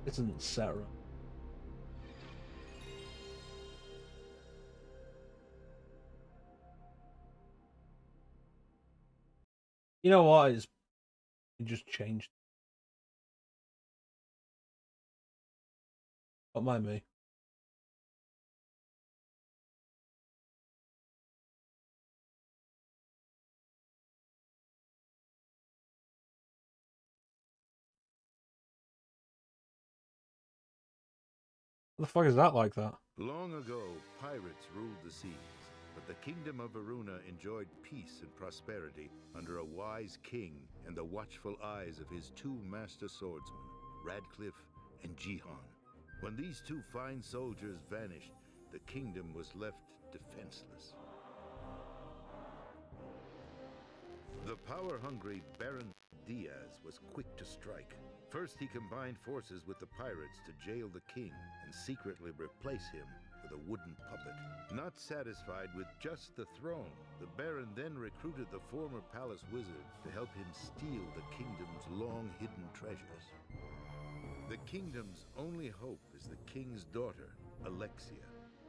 Isn't Sarah? You know what? It just changed. Don't mind me. What the fuck is that like that? Long ago, pirates ruled the seas, but the kingdom of Varuna enjoyed peace and prosperity under a wise king and the watchful eyes of his two master swordsmen, Radcliffe and Jihan. When these two fine soldiers vanished, the kingdom was left defenseless. The power-hungry Baron Diaz was quick to strike. First, he combined forces with the pirates to jail the king and secretly replace him with a wooden puppet. Not satisfied with just the throne, the Baron then recruited the former palace wizard to help him steal the kingdom's long-hidden treasures. The kingdom's only hope is the king's daughter, Alexia.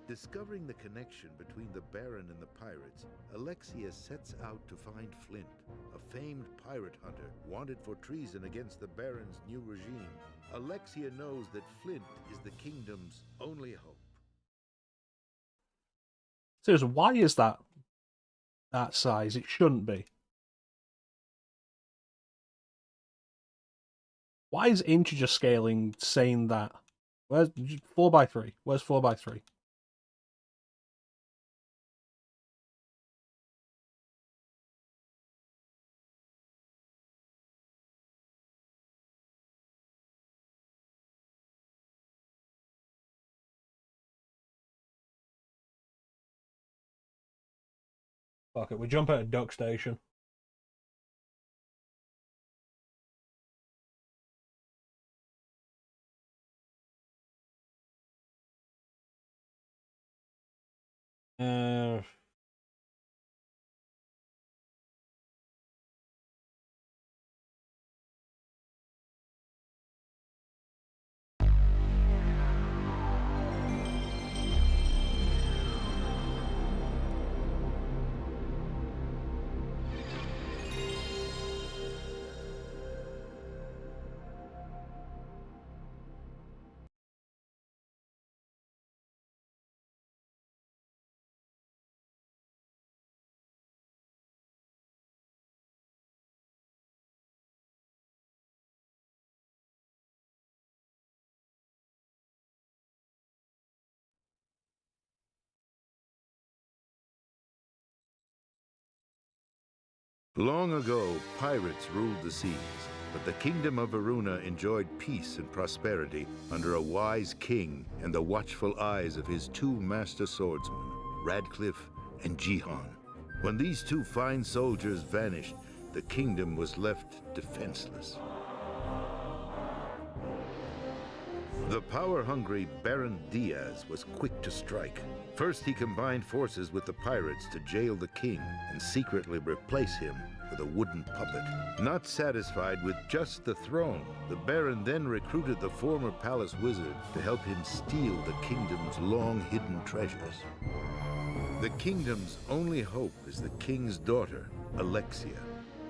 Discovering the connection between the Baron and the pirates, Alexia sets out to find Flint, a famed pirate hunter wanted for treason against the Baron's new regime. Alexia knows that Flint is the kingdom's only hope. Seriously, why is that size? It shouldn't be. Why is integer scaling saying that? Where's 4x3? Where's 4x3? Fuck it, we jump at a duck station. Uh... Long ago, pirates ruled the seas, but the kingdom of Varuna enjoyed peace and prosperity under a wise king and the watchful eyes of his two master swordsmen, Radcliffe and Jihan. When these two fine soldiers vanished, the kingdom was left defenseless. The power-hungry Baron Diaz was quick to strike. First, he combined forces with the pirates to jail the king and secretly replace him with a wooden puppet. Not satisfied with just the throne, the Baron then recruited the former palace wizard to help him steal the kingdom's long-hidden treasures. The kingdom's only hope is the king's daughter, Alexia.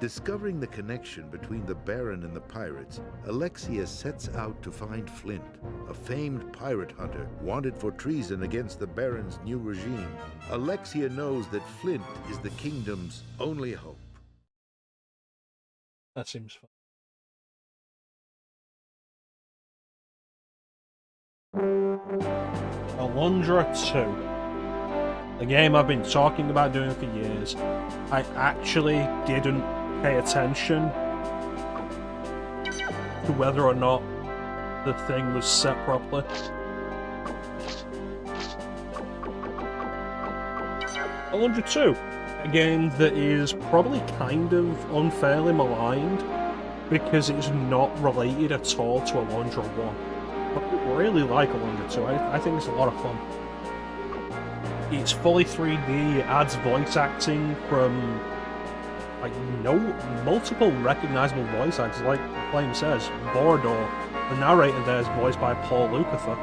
Discovering the connection between the Baron and the pirates, Alexia sets out to find Flint, a famed pirate hunter wanted for treason against the Baron's new regime. Alexia knows that Flint is the kingdom's only hope. That seems fun. Alundra 2. The game I've been talking about doing for years. I actually didn't pay attention to whether or not the thing was set properly. Alundra 2, a game that is probably kind of unfairly maligned because it's not related at all to Alundra 1. But I really like Alundra 2, I think it's a lot of fun. It's fully 3D, it adds voice acting from multiple recognizable voice actors, like claim says, Borodor. The narrator there is voiced by Paul Lukather.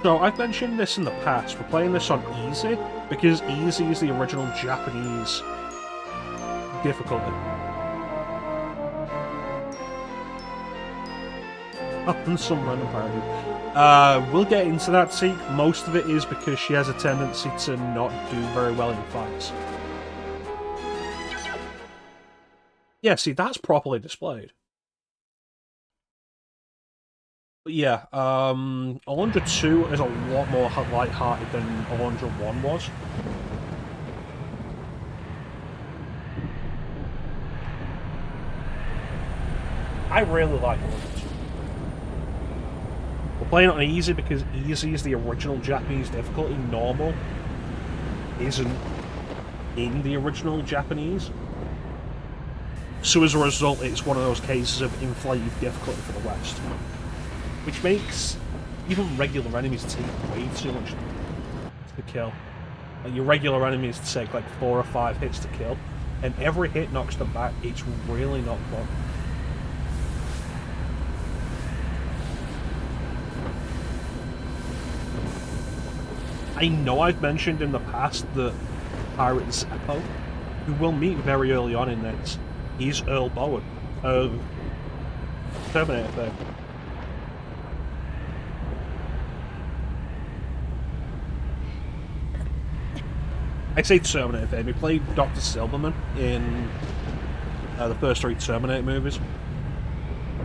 So I've mentioned this in the past. We're playing this on easy because easy is the original Japanese difficulty. And some random parody. We'll get into that, Seek. Most of it is because she has a tendency to not do very well in fights. Yeah, see, that's properly displayed. But yeah, Alundra 2 is a lot more light-hearted than Alundra 1 was. I really like Alundra 2. We're playing it on easy because easy is the original Japanese difficulty. Normal isn't in the original Japanese. So as a result, it's one of those cases of inflated difficulty for the West. Which makes even regular enemies take way too much to kill. Like your regular enemies take like 4 or 5 hits to kill, and every hit knocks them back. It's really not fun. I know I've mentioned in the past that Pirate Zeppo, who we'll meet very early on in this, he's Earl Bowen of Terminator fame. I say Terminator fame. He played Dr. Silverman in the first 3 Terminator movies.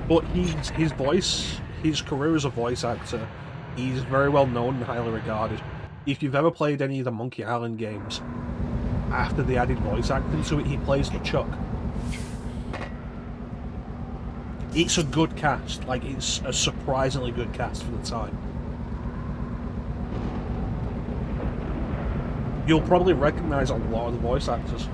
But his voice, his career as a voice actor, he's very well known and highly regarded. If you've ever played any of the Monkey Island games, after they added voice acting to it, he plays the Chuck. It's a good cast. Like, it's a surprisingly good cast for the time. You'll probably recognise a lot of the voice actors.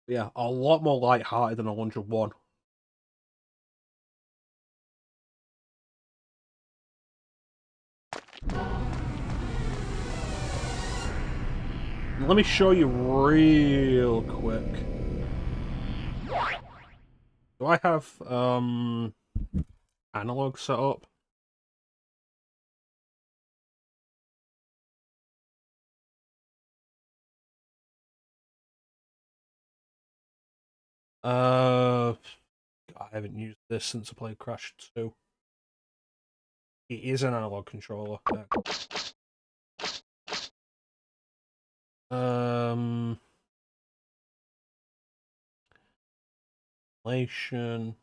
Yeah, a lot more light-hearted than Alundra 1. Let me show you real quick. Do I have analog set up? I haven't used this since I played Crash 2. It is an analog controller. Relation.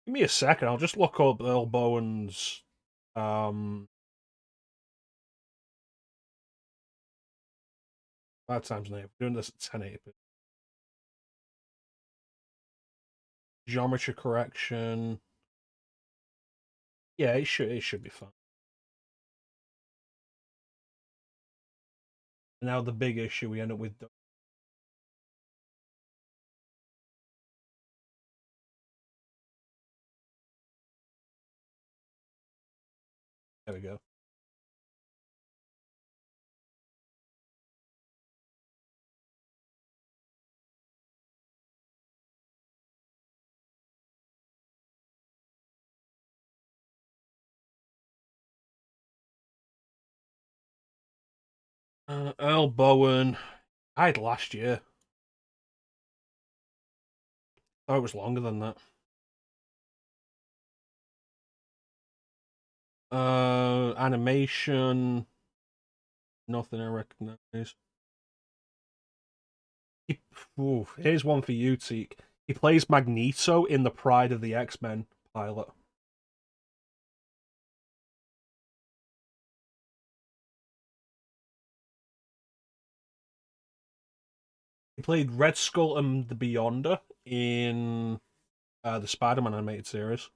Give me a second, I'll just look up Earl Bowen's bad times name. Doing this at 1080p. Geometry correction. Yeah, it should be fun. And now the big issue we end up with. There we go. Earl Bowen died last year. Oh, it was longer than that. Animation. Nothing I recognize. Here's one for you, Teak. He plays Magneto in the Pride of the X-Men pilot. He played Red Skull and the Beyonder in the Spider-Man animated series.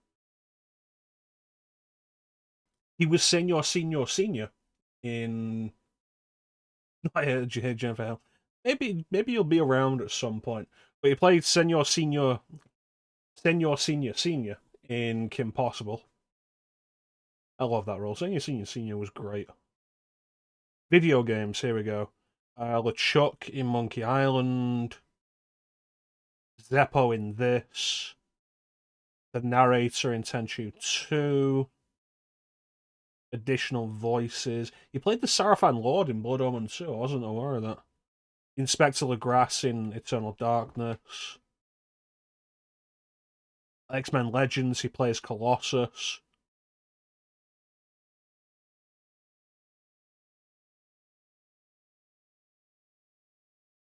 He was Senior in. I heard Jennifer Hill. Maybe he'll be around at some point. But he played Senior in Kim Possible. I love that role. Senior was great. Video games, here we go. LeChuck in Monkey Island. Zeppo in this. The narrator in Tenchu 2. Additional voices. He played the Sarafan Lord in Blood Omen 2. I wasn't aware of that. Inspector Legrasse in Eternal Darkness. X-Men Legends, he plays Colossus.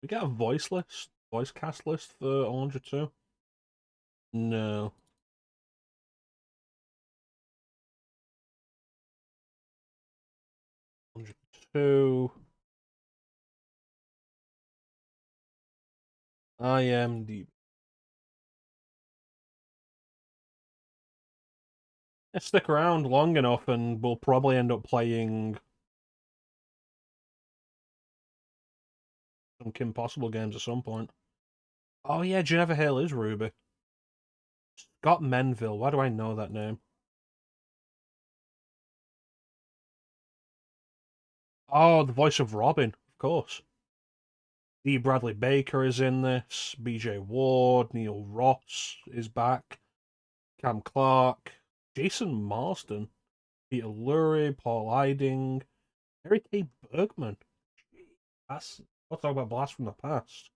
We get a voice cast list for Alundra 2? No. Alundra 2. IMDb. Yeah, stick around long enough and we'll probably end up playing some Kim Possible games at some point. Oh yeah, Geneva Hale is Ruby. Scott Menville, why do I know that name? Oh, the voice of Robin, of course. D. Bradley Baker is in this. BJ Ward, Neil Ross is back. Cam Clark, Jason Marsden, Peter Lurie, Paul Eiding, Eric A. Bergman. I'll talk about Blast from the Past.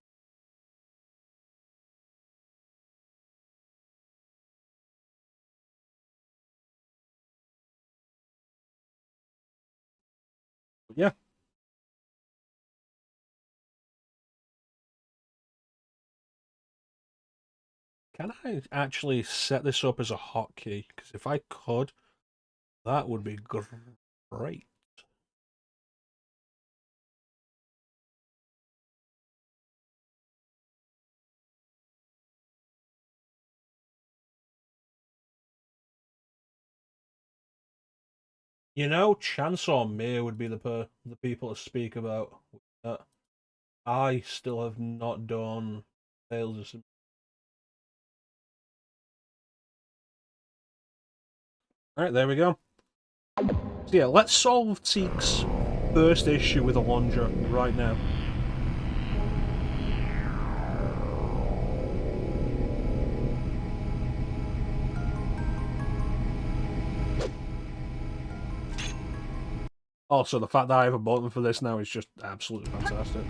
But yeah. Can I actually set this up as a hotkey? Because if I could, that would be great. You know, Chance or Mir would be the people to speak about that. I still have not done Tales of... Alright, there we go. So yeah, let's solve Teek's first issue with Alundra right now. Also, the fact that I have a button for this now is just absolutely fantastic.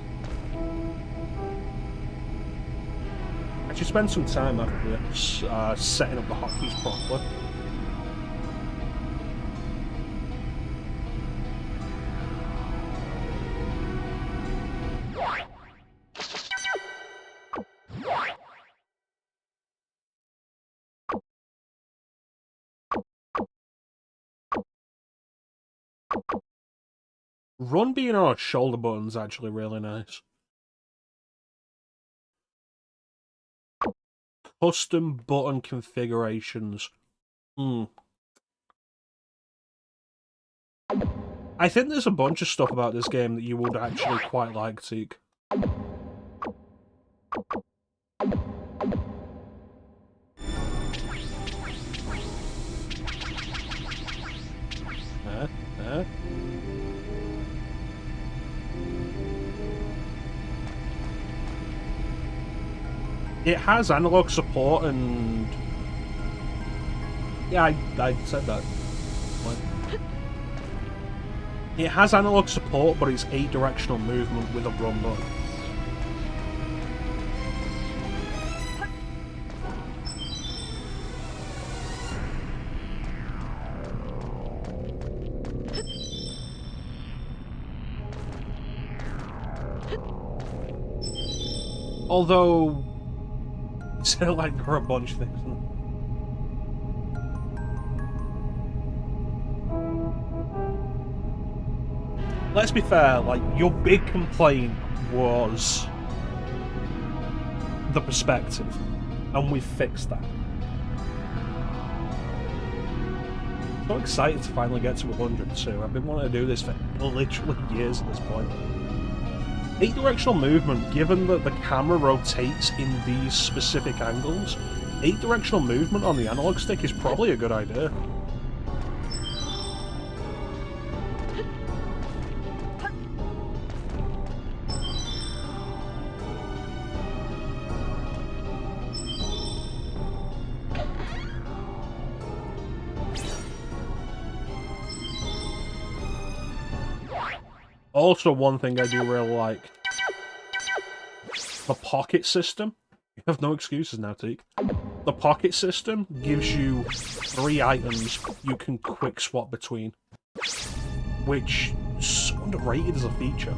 I should spend some time after this setting up the hotkeys properly. Run being on a shoulder button's actually really nice. Custom button configurations. I think there's a bunch of stuff about this game that you would actually quite like, Teek. It has analog support and... Yeah, I said that. It has analog support, but it's 8-directional movement with a run button. Although... still like there are a bunch of things. Let's be fair, like, your big complaint was the perspective, and we've fixed that. I'm so excited to finally get to 102. I've been wanting to do this for literally years at this point. 8-directional movement, given that the camera rotates in these specific angles, 8-directional movement on the analog stick is probably a good idea. Also, one thing I do really like, the pocket system. You have no excuses now, Teak. The pocket system gives you 3 items you can quick swap between, which is underrated as a feature.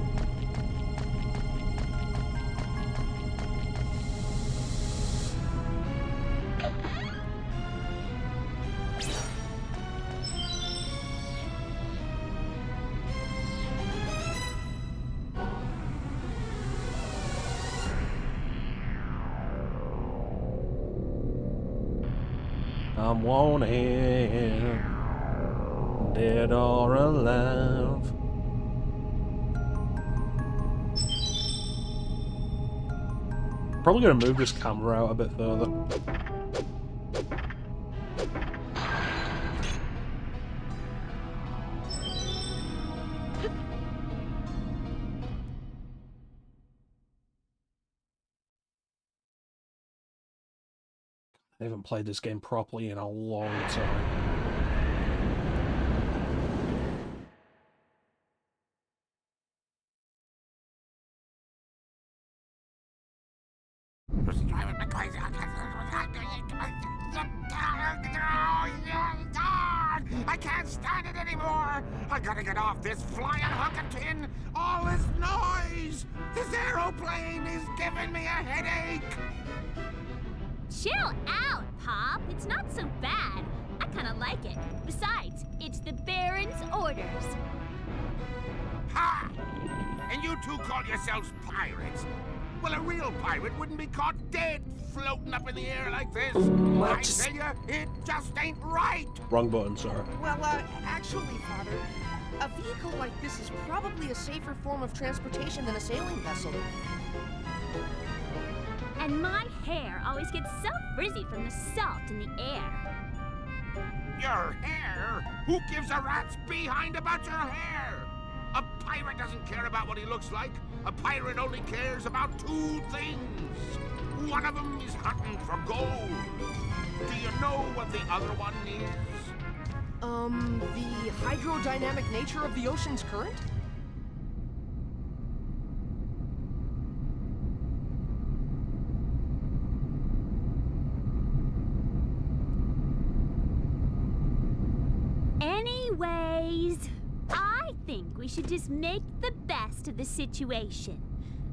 I'm wanted, dead or alive. Probably gonna move this camera out a bit further. I haven't played this game properly in a long time. I can't stand it anymore! I gotta get off this flying hunk of tin! All this noise! This aeroplane is giving me a headache! Chill out, Pop. It's not so bad. I kinda like it. Besides, it's the Baron's orders. Ha! And you two call yourselves pirates? Well, a real pirate wouldn't be caught dead floating up in the air like this. I tell you, it just ain't right. Wrong button, sorry. Well, actually, Father, a vehicle like this is probably a safer form of transportation than a sailing vessel. And my hair always gets so frizzy from the salt in the air. Your hair? Who gives a rat's behind about your hair? A pirate doesn't care about what he looks like. A pirate only cares about 2 things. One of them is hunting for gold. Do you know what the other one is? The hydrodynamic nature of the ocean's current? Anyways, I think we should just make the best of the situation.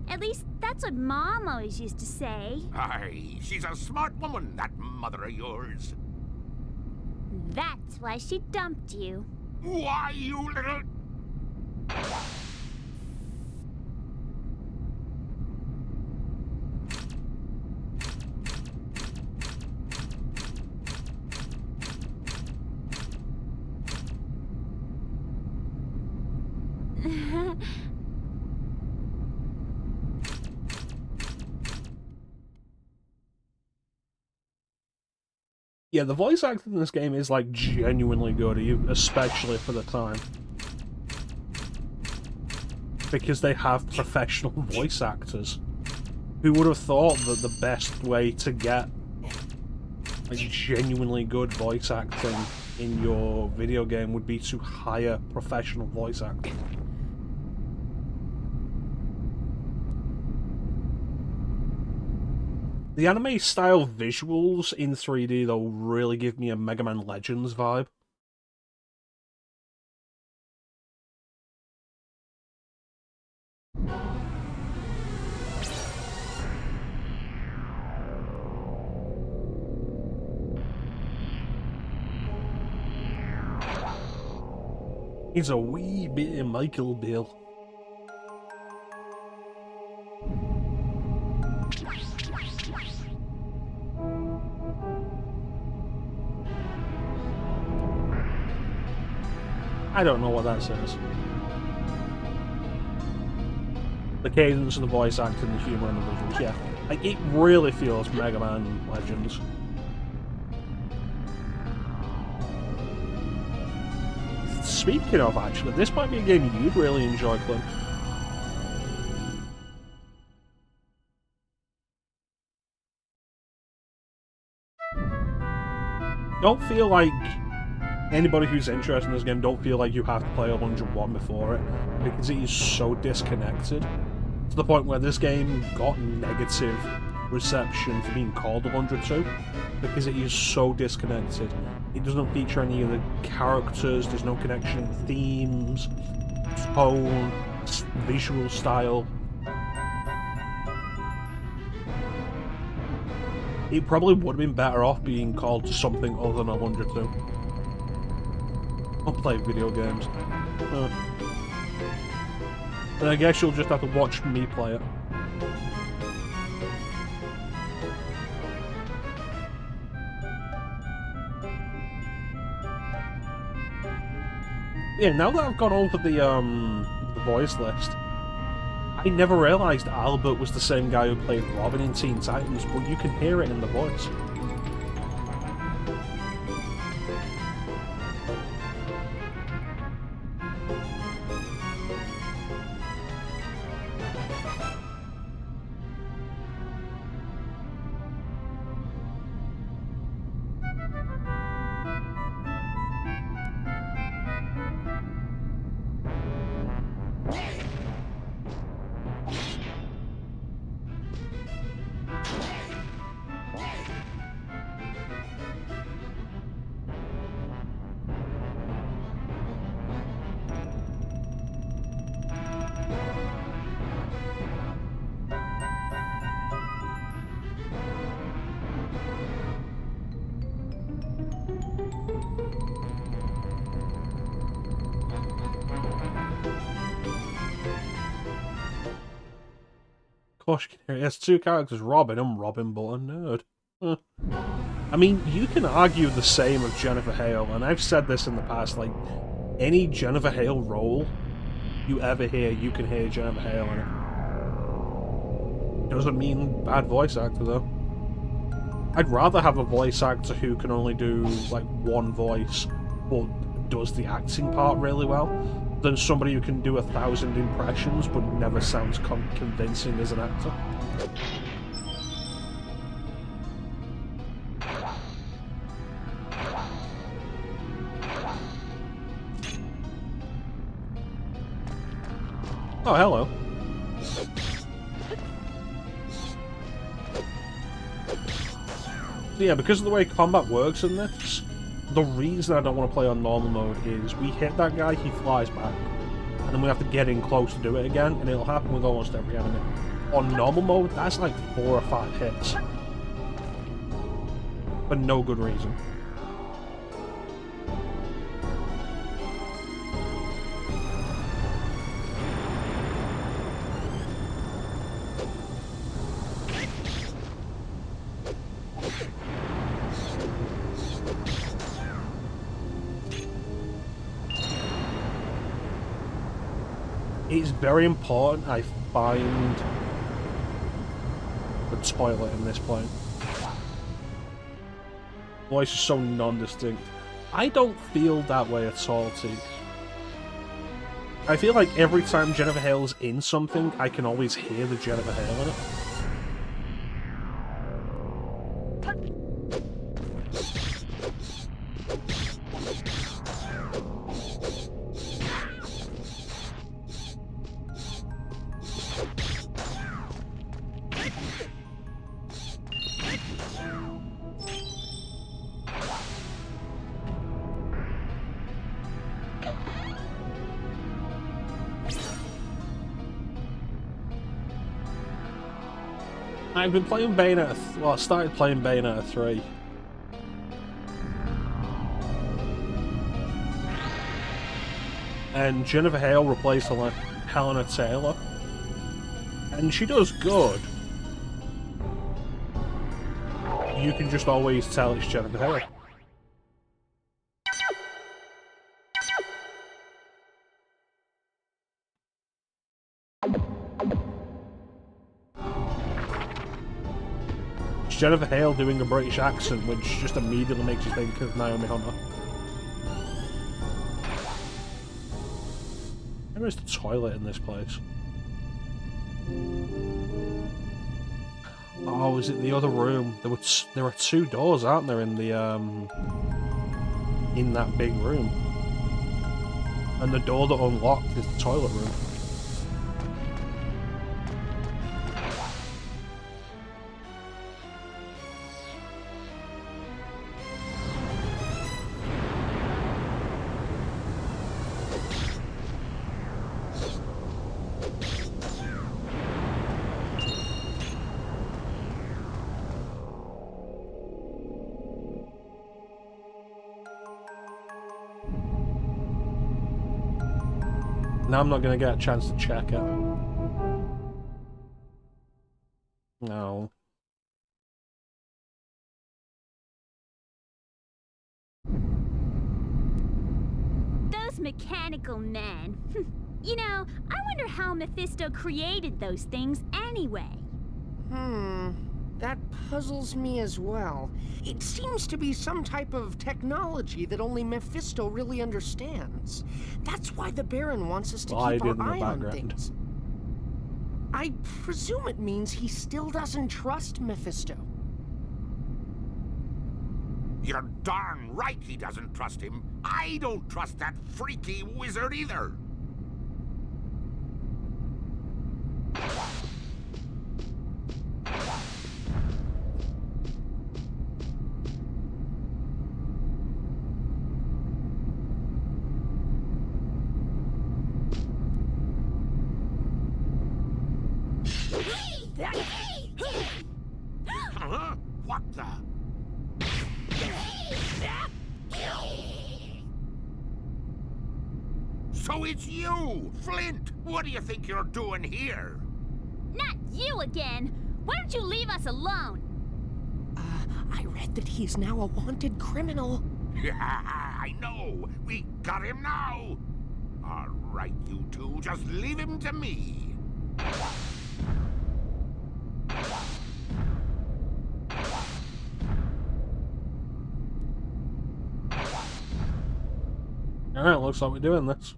At least that's what Mom always used to say. Aye, she's a smart woman, that mother of yours. That's why she dumped you. Why, you little... Yeah, the voice acting in this game is, like, genuinely good, especially for the time. Because they have professional voice actors. Who would have thought that the best way to get, like, genuinely good voice acting in your video game would be to hire professional voice actors? The anime-style visuals in 3D, though, really give me a Mega Man Legends vibe. He's a wee bit of Michael Bill. I don't know what that says. The cadence of the voice acting, the humour and the visuals, yeah. Like, it really feels Mega Man Legends. speaking of, actually, this might be a game you'd really enjoy, Clint. Don't feel like anybody who's interested in this game, don't feel like you have to play Alundra 1 before it, because it is so disconnected, to the point where this game got negative reception for being called Alundra 2, because it is so disconnected. It doesn't feature any of the characters, there's no connection in themes, tone, visual style. It probably would have been better off being called something other than Alundra 2. I'll play video games. And I guess you'll just have to watch me play it. Yeah, now that I've gone over the voice list, I never realised Albert was the same guy who played Robin in Teen Titans, but you can hear it in the voice. Gosh, there's two characters, Robin. I'm Robin, but a nerd. I mean, you can argue the same of Jennifer Hale, and I've said this in the past, like, any Jennifer Hale role you ever hear, you can hear Jennifer Hale in it. Doesn't mean bad voice actor, though. I'd rather have a voice actor who can only do, like, one voice, but does the acting part really well, than somebody who can do 1,000 impressions but never sounds convincing as an actor. Oh, hello. So yeah, because of the way combat works in this, the reason I don't want to play on normal mode is we hit that guy, he flies back, and then we have to get in close to do it again, and it'll happen with almost every enemy. On normal mode, that's like 4 or 5 hits. For no good reason. It's very important I find the toilet in this plane. Voice is so non-distinct. I don't feel that way at all, T. I feel like every time Jennifer Hale's in something, I can always hear the Jennifer Hale in it. I've been playing Bayonetta, well, I started playing Bayonetta 3. And Jennifer Hale replaced Helena Taylor. And she does good. You can just always tell it's Jennifer Hale. Jennifer Hale doing a British accent, which just immediately makes you think of Naomi Hunter. Where is the toilet in this place? Oh, is it the other room? There are two doors, aren't there, in the in that big room? And the door that unlocked is the toilet room. Now I'm not going to get a chance to check it. No. Those mechanical men. You know, I wonder how Mephisto created those things anyway. That puzzles me as well. It seems to be some type of technology that only Mephisto really understands. That's why the Baron wants us to keep our eye on things. I presume it means he still doesn't trust Mephisto. You're darn right he doesn't trust him. I don't trust that freaky wizard either. Huh? What the? So it's you, Flint! What do you think you're doing here? Not you again! Why don't you leave us alone? I read that he's now a wanted criminal. Yeah, I know! We got him now! All right, you two, just leave him to me. Alright, looks like we're doing this.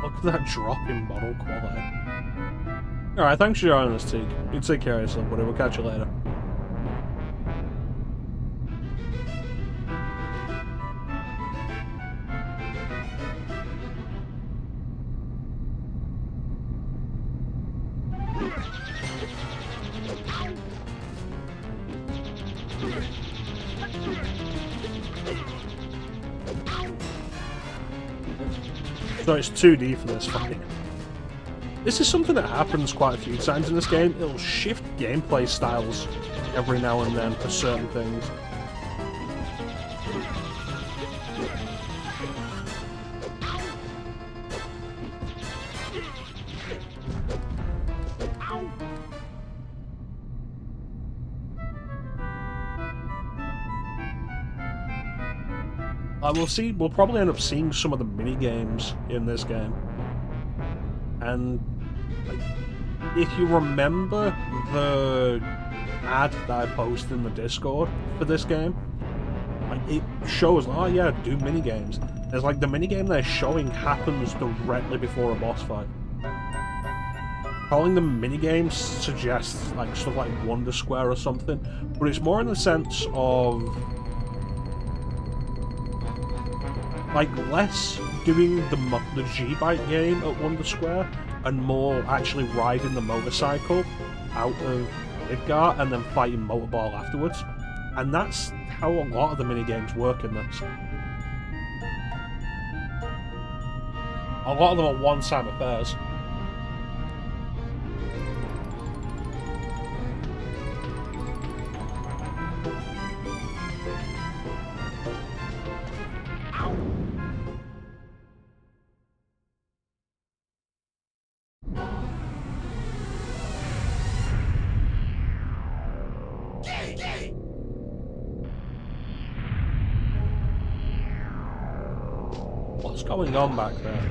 Look at that drop in bottle quality. Alright, thanks for joining us, Teague. You take care of yourself, buddy. We'll catch you later. So it's 2D for this fight. This is something that happens quite a few times in this game. It'll shift gameplay styles every now and then for certain things. We'll probably end up seeing some of the mini games in this game. And if you remember the ad that I posted in the Discord for this game, like it shows, oh yeah, do mini games. There's like the mini game they're showing happens directly before a boss fight. Calling them mini games suggests like stuff like Wonder Square or something, but it's more in the sense of like less doing the G-Bike game at Wonder Square and more actually riding the motorcycle out of Midgar and then fighting Motorball afterwards. And that's how a lot of the minigames work in this. A lot of them are one-time affairs. What's going on back there?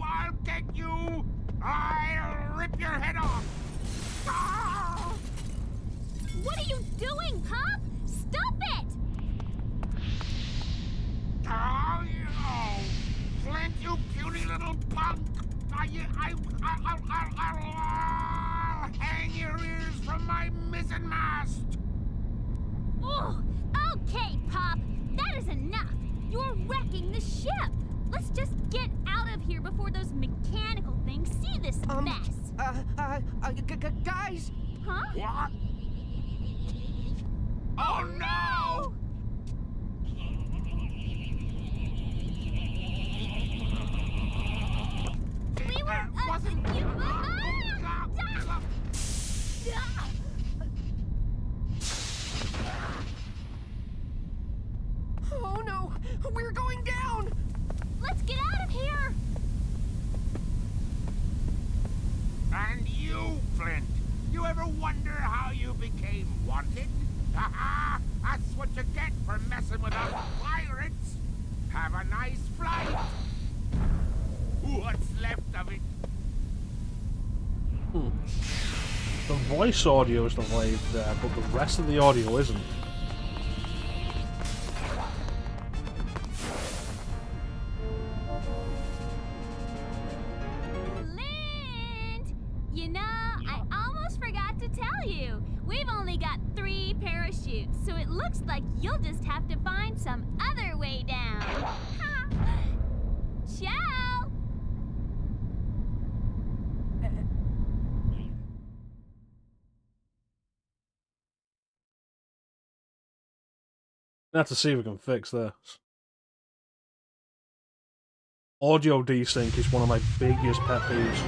I'll get you! I'll rip your head off! Ah! What are you doing, Pop? Stop it! Oh, Flint, you puny little punk! I'll hang your ears from my mizzen mast! Oh, okay, Pop. That is enough. You're wrecking the ship. Let's just get out of here before those mechanical things see this mess. Guys! Huh? What? Oh no! We were, wasn't. Oh no! We're going down! Let's get out of here. And you, Flint, you ever wonder how you became wanted? Haha! That's what you get for messing with us pirates! Have a nice flight! What's left of it? The voice audio is delayed there, but the rest of the audio isn't. Flint! You know, I almost forgot to tell you. We've only got 3 parachutes, so it looks like you'll just have to find some other way down. Ha! Ciao! Have to see if we can fix this. Audio desync is one of my biggest pet peeves.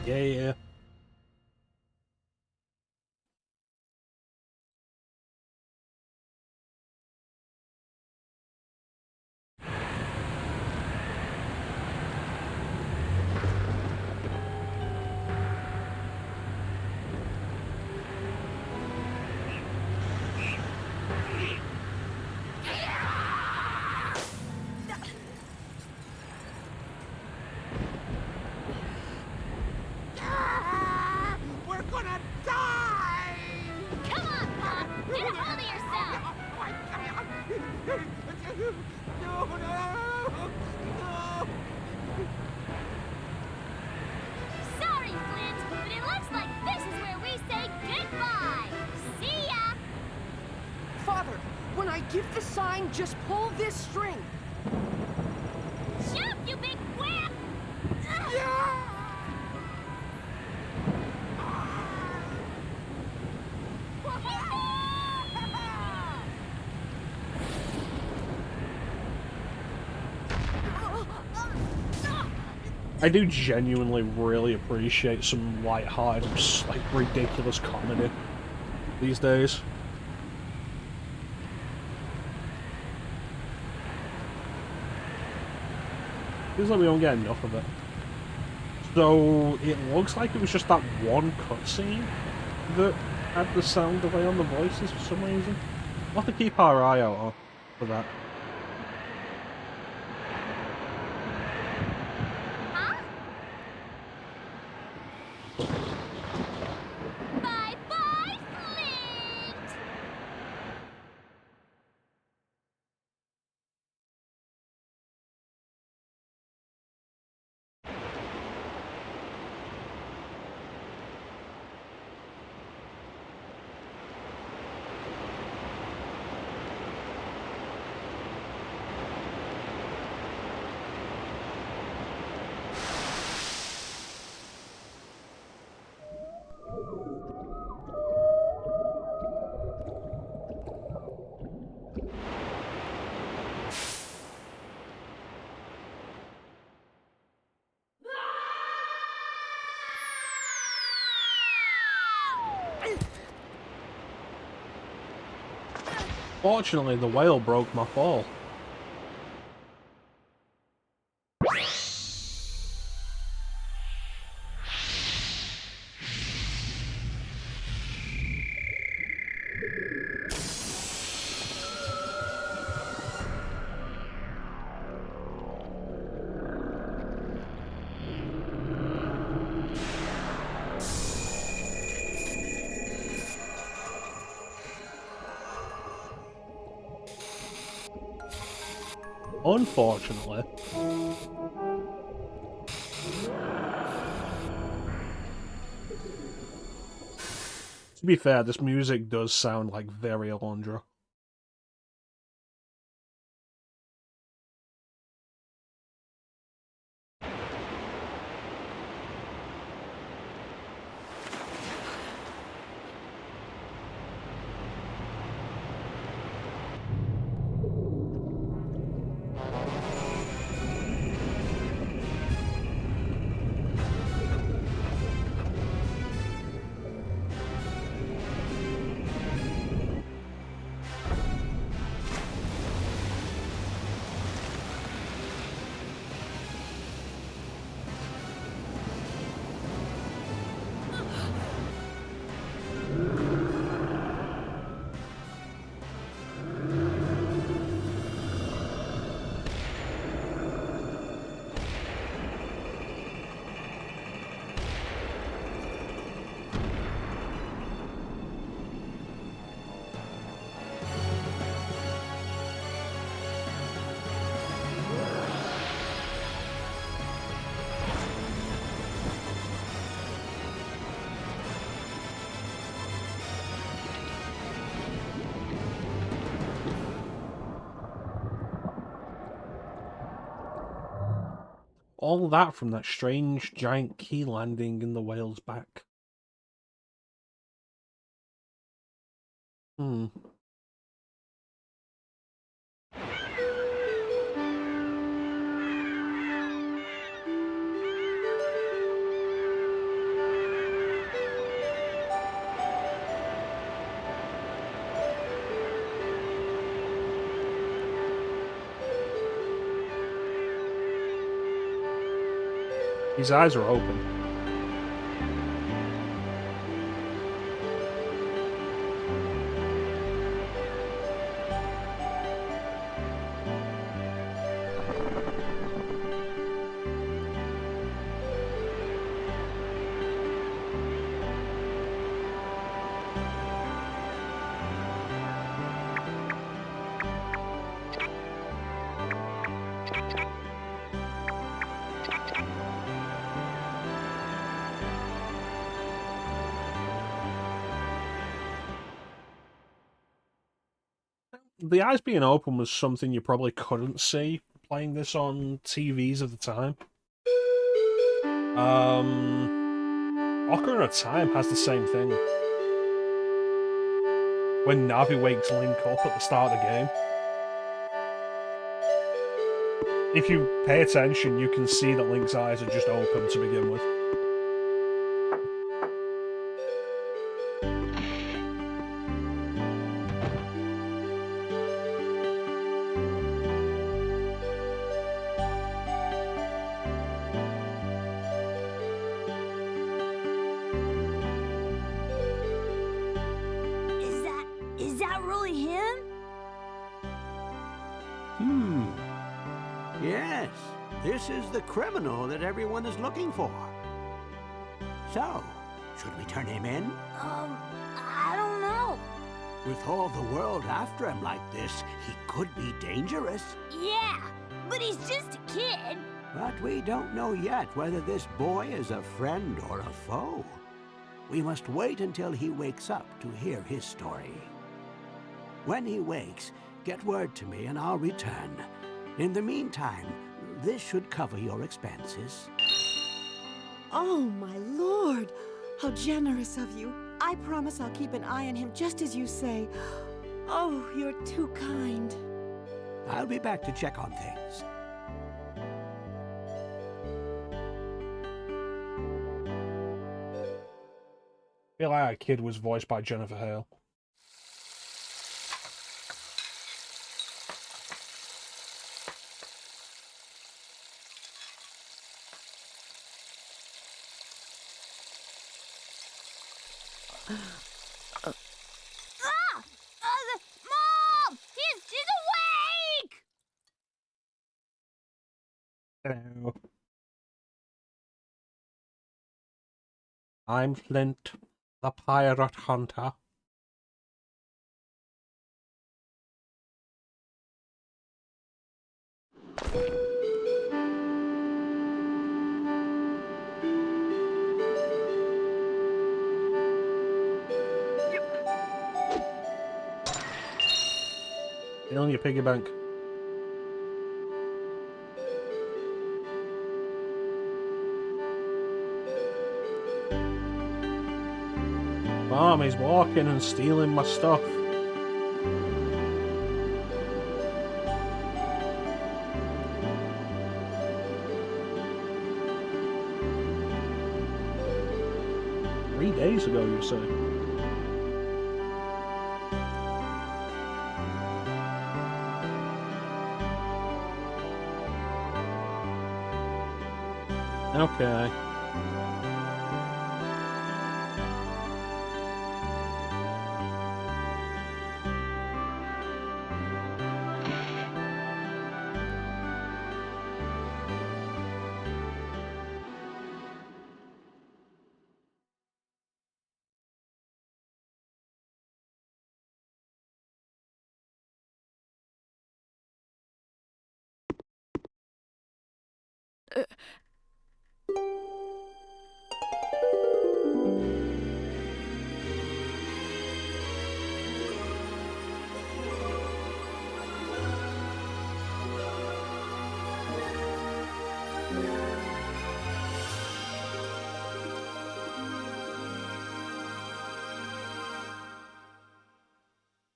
Yeah. We're gonna die! Come on, Pop! Get a hold of yourself! No, no! Sorry, Flint, but it looks like this is where we say goodbye. See ya! Father, when I give the sign, just pull this string. Jump, you big wham! I do genuinely really appreciate some light-hearted, like, ridiculous comedy these days. Feels like we don't get enough of it. So, it looks like it was just that one cutscene that had the sound delay on the voices for some reason. We'll have to keep our eye out for that. Huh? Bye-bye, Flint! Fortunately, the whale broke my fall. Unfortunately, to be fair, this music does sound like very Alundra. All that from that strange giant key landing in the whale's back. Hmm. His eyes are open. The eyes being open was something you probably couldn't see playing this on TVs at the time. Ocarina of Time has the same thing. When Navi wakes Link up at the start of the game, if you pay attention, you can see that Link's eyes are just open to begin with. Is that really him? Yes, this is the criminal that everyone is looking for. So, should we turn him in? I don't know. With all the world after him like this, he could be dangerous. Yeah, but he's just a kid. But we don't know yet whether this boy is a friend or a foe. We must wait until he wakes up to hear his story. When he wakes, get word to me and I'll return. In the meantime, this should cover your expenses. Oh, my lord! How generous of you. I promise I'll keep an eye on him just as you say. Oh, you're too kind. I'll be back to check on things. I feel like that kid was voiced by Jennifer Hale. Mom! She's awake! Hello. I'm Flint, the pirate hunter. Stealing your piggy bank. Mom, he's walking and stealing my stuff. Three days ago, you say? Okay.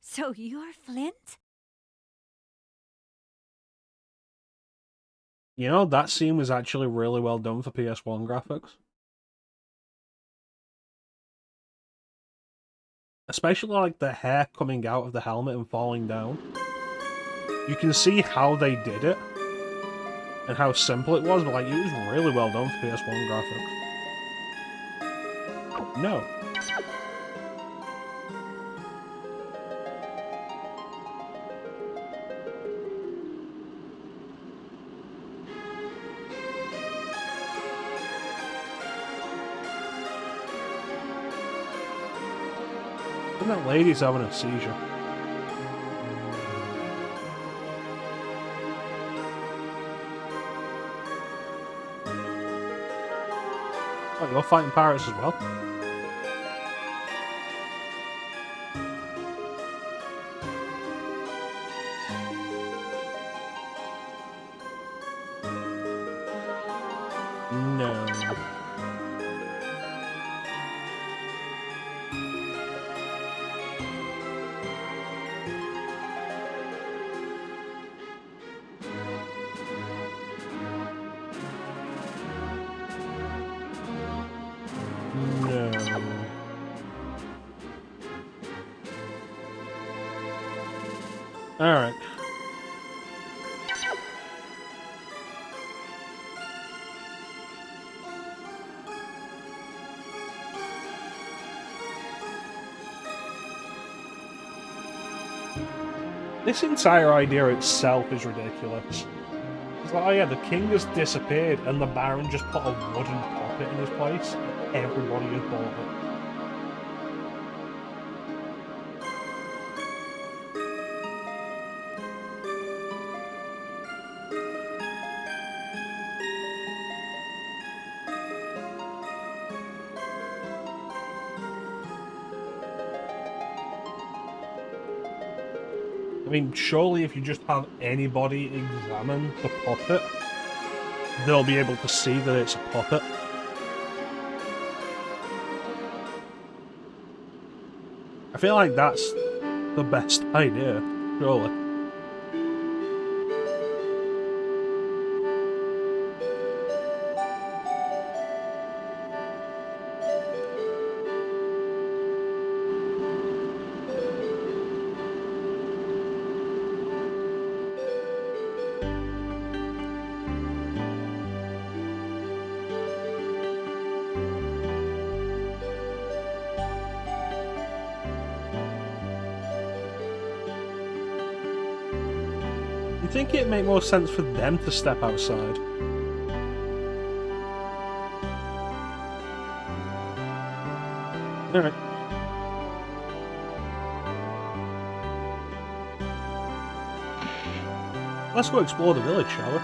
So you're Flint? You know, that scene was actually really well done for PS1 graphics. Especially like the hair coming out of the helmet and falling down. You can see how they did it and how simple it was, but like it was really well done for PS1 graphics. No. And that lady's having a seizure. Oh, you're fighting pirates as well? No. No. Alright. This entire idea itself is ridiculous. It's like, oh yeah, the king has disappeared and the baron just put a wooden puppet in his place. Everybody has bought it. I mean, surely if you just have anybody examine the puppet, they'll be able to see that it's a puppet. I feel like that's the best idea, surely. think it'd make more sense for them to step outside. Alright. Let's go explore the village, shall we?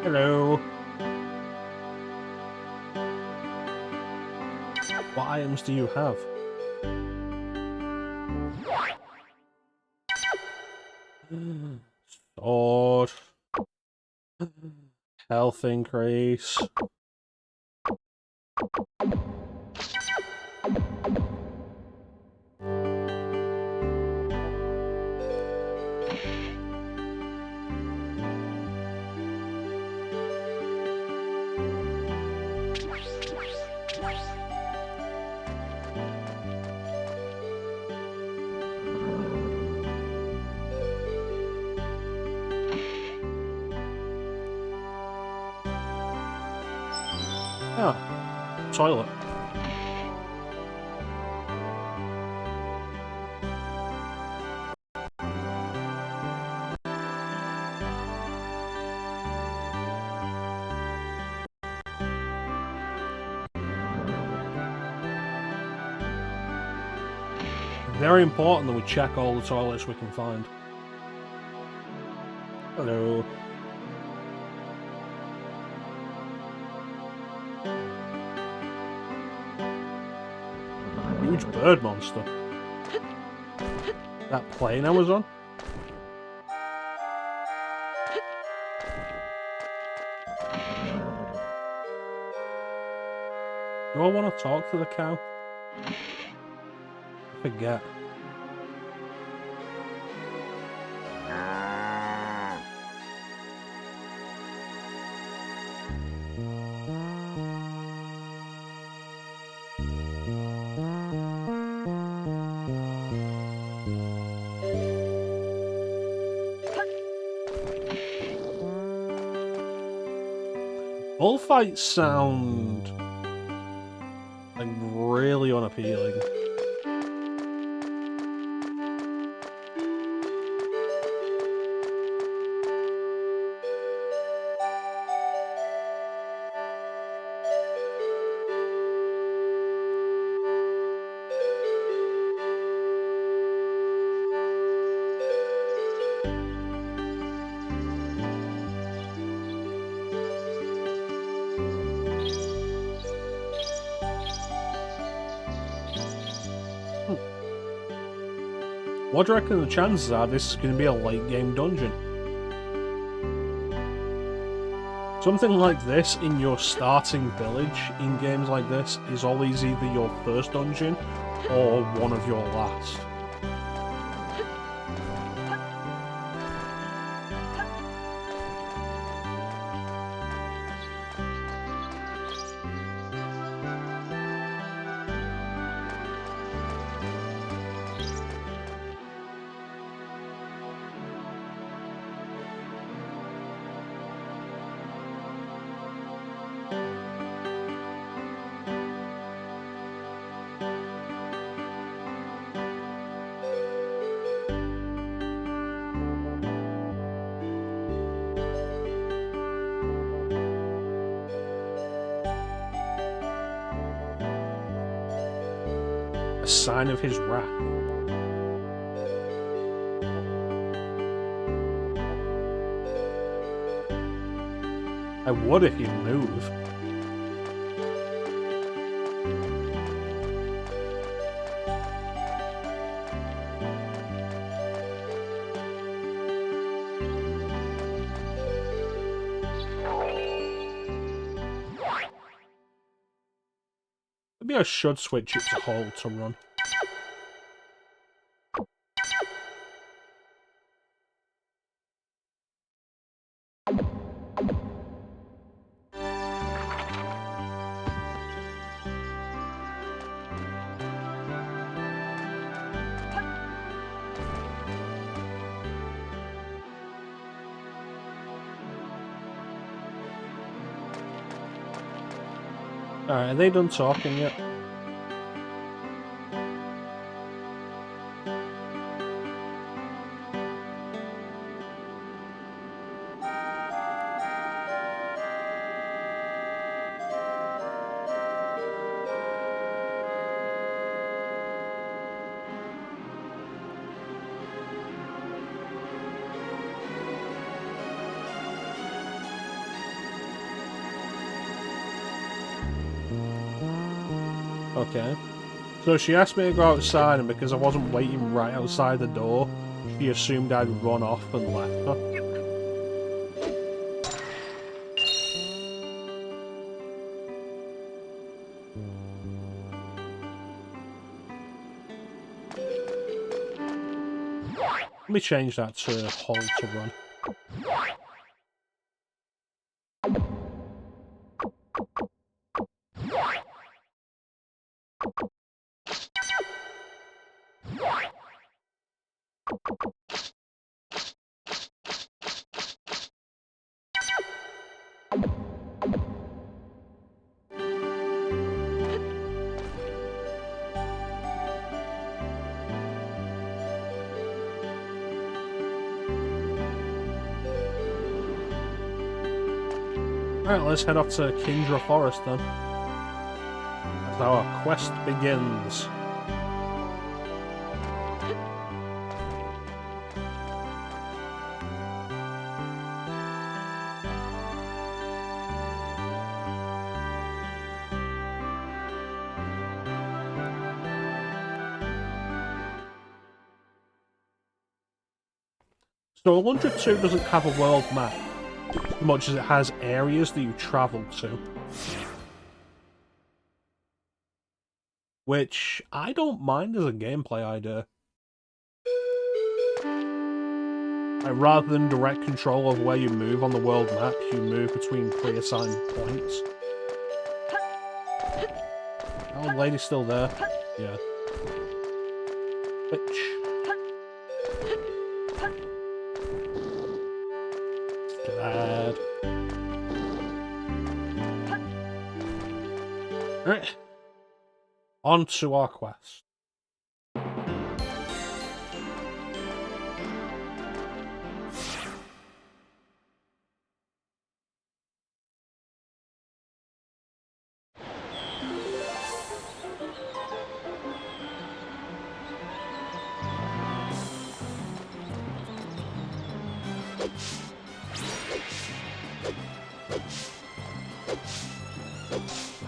Hello. What items do you have? Sword. Health increase. Oh, toilet. Very important that we check all the toilets we can find. Hello. Huge bird monster. That plane I was on? Do I want to talk to the cow? I forget. Bullfights sound like really unappealing. What do you reckon the chances are this is going to be a late game dungeon? Something like this in your starting village in games like this is always either your first dungeon or one of your last. A sign of his wrath. I would if you'd move. Maybe I should switch it to hold to run. Alright, are they done talking yet? Okay. So she asked me to go outside, and because I wasn't waiting right outside the door, she assumed I'd run off and left her. Let me change that to hold to run. Alright, let's head off to Kindra Forest then. As our quest begins. So Alundra 2 doesn't have a world map, as much as it has areas that you travel to. Which I don't mind as a gameplay idea. Rather than direct control of where you move on the world map, you move between pre-assigned points. Oh, the lady's still there. Yeah. Bitch. Glad. Alright. On to our quest.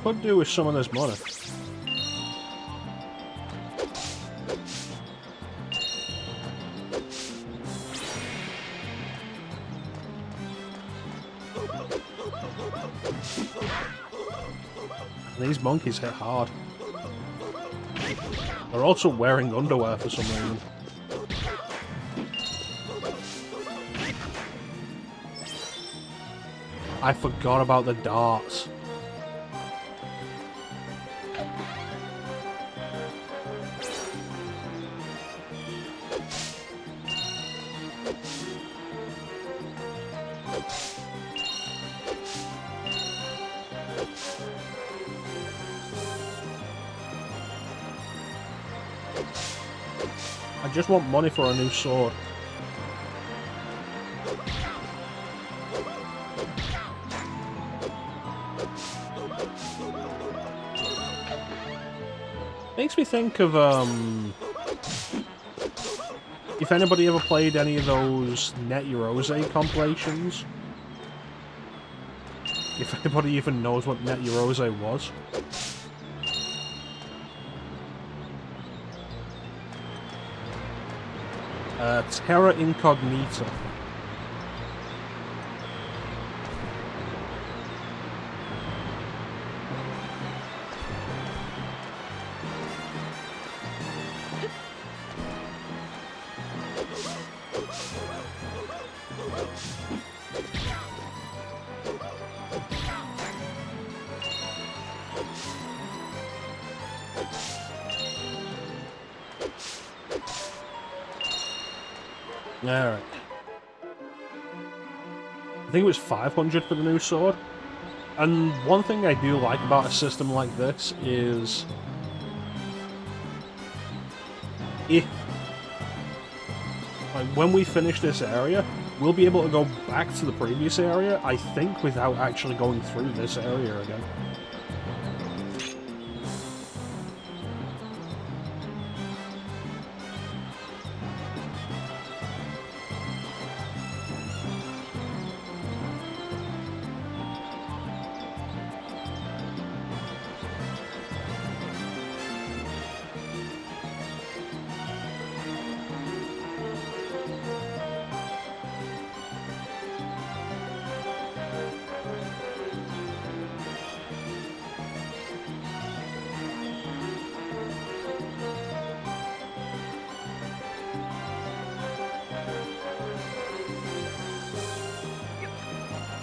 Could do with some of this money. These monkeys hit hard. They're also wearing underwear for some reason. I forgot about the darts. I just want money for a new sword. Makes me think of, if anybody ever played any of those Net Rose compilations. If anybody even knows what Net Rose was. Terra Incognita. Alright. I think it was 500 for the new sword. And one thing I do like about a system like this is if, like, when we finish this area, we'll be able to go back to the previous area, I think, without actually going through this area again.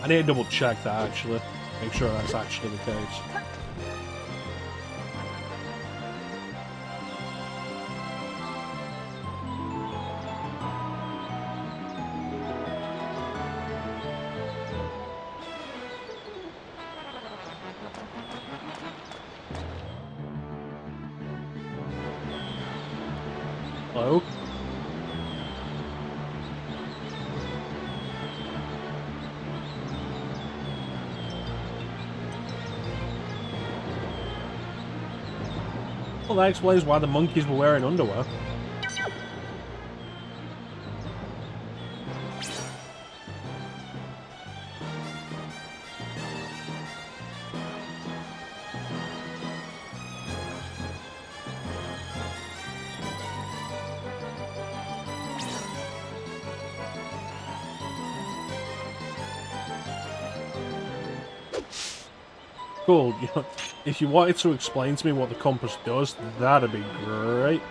I need to double check that actually, make sure that's actually the case. Hello? Well, that explains why the monkeys were wearing underwear. Cool. You know, if you wanted to explain to me what the compass does, that'd be great.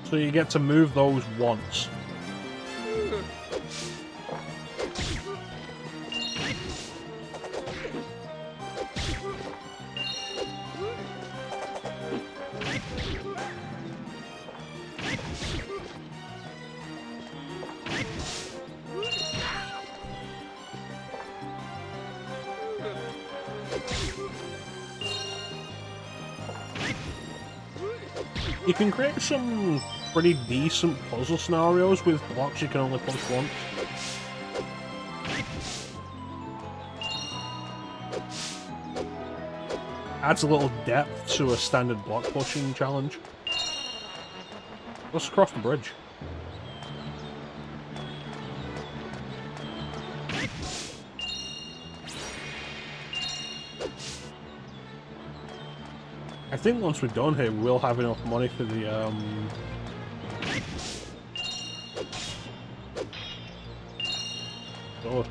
So you get to move those once. You can create some pretty decent puzzle scenarios with blocks you can only push once. Adds a little depth to a standard block pushing challenge. Let's cross the bridge. I think once we're done here, we'll have enough money for the, God.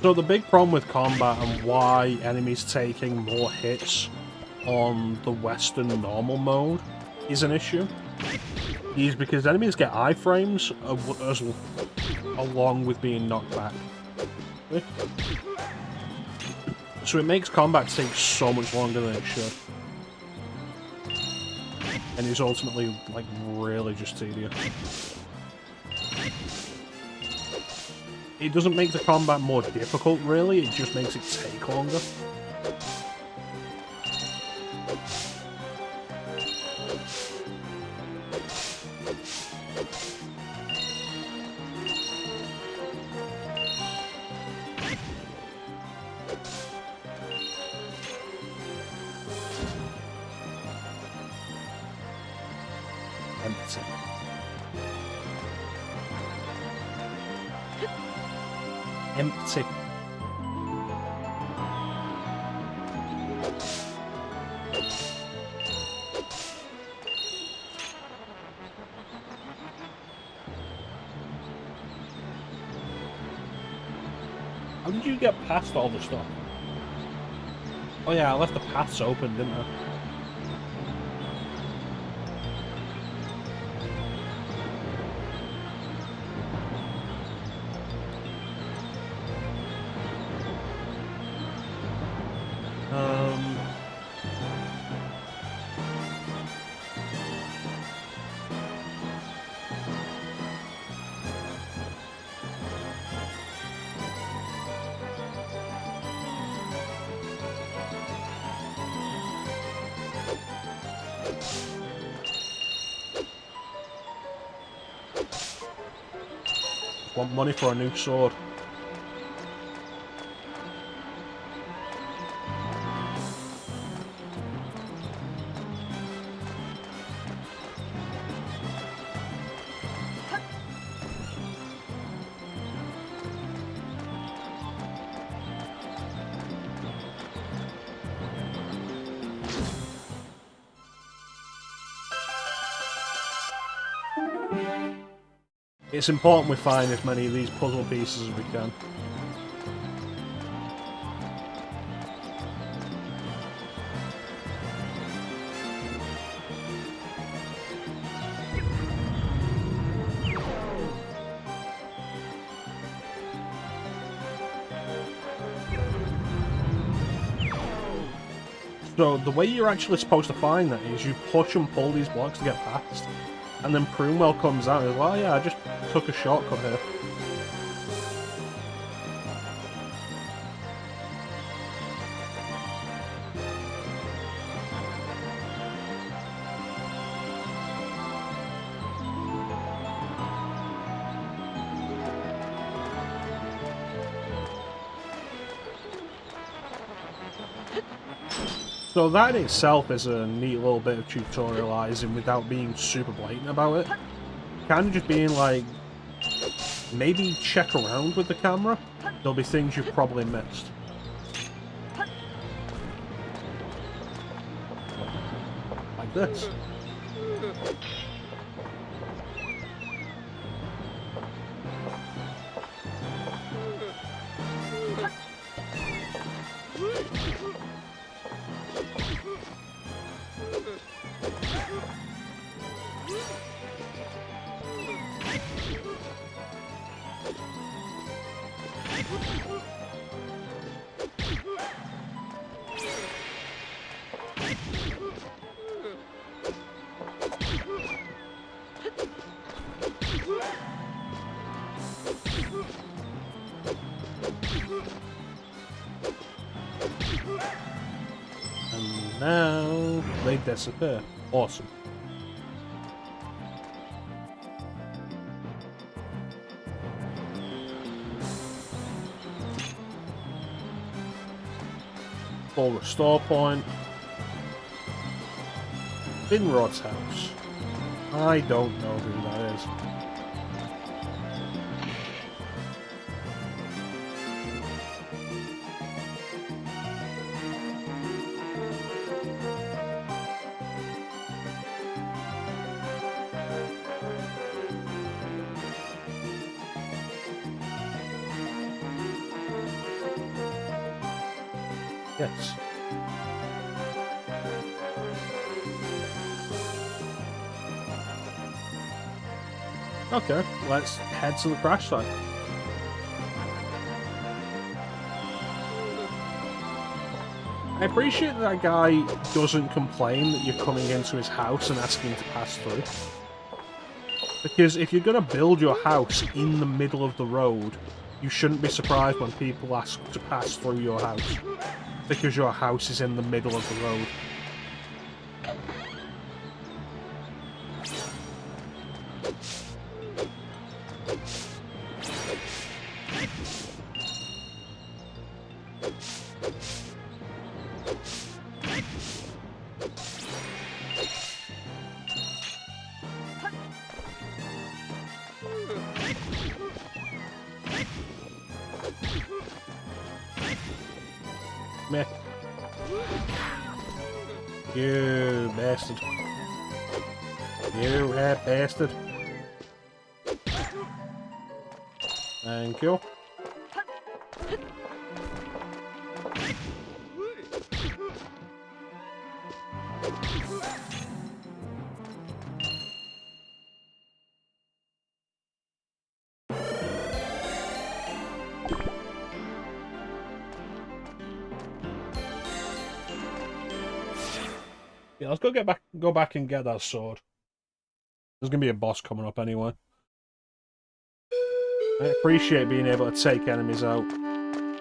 So the big problem with combat and why enemies taking more hits on the Western normal mode is an issue is because enemies get iframes along with being knocked back. So it makes combat take so much longer than it should. And it's ultimately, like, really just tedious. It doesn't make the combat more difficult, really, it just makes it take longer. Empty. Empty. How did you get past all the stuff? Oh yeah, I left the paths open, didn't I? Want money for a new sword. It's important we find as many of these puzzle pieces as we can. So the way you're actually supposed to find that is you push and pull these blocks to get past. And then Prunewell comes out and is like, oh yeah, I just took a shortcut here. So that in itself is a neat little bit of tutorializing without being super blatant about it. Kind of just being like, maybe check around with the camera. There'll be things you've probably missed. Like this. And now they disappear. Awesome. Full restore point. Finrod's house. I don't know who that is. Yes. Okay, let's head to the crash site. I appreciate that guy doesn't complain that you're coming into his house and asking to pass through. Because if you're going to build your house in the middle of the road, you shouldn't be surprised when people ask to pass through your house. Because your house is in the middle of the road. Meh. You bastard. You rat bastard. Thank you. Yeah, let's go back and get that sword. There's gonna be a boss coming up anyway. I appreciate being able to take enemies out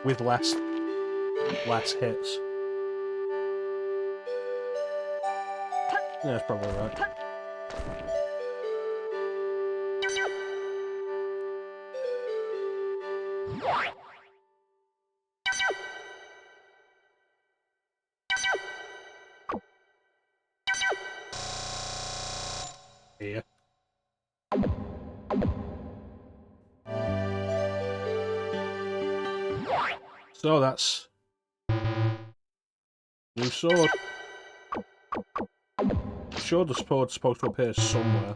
with less hits. Yeah, that's probably right. Yeah. So that's new sword. I'm sure the sword's supposed to appear somewhere.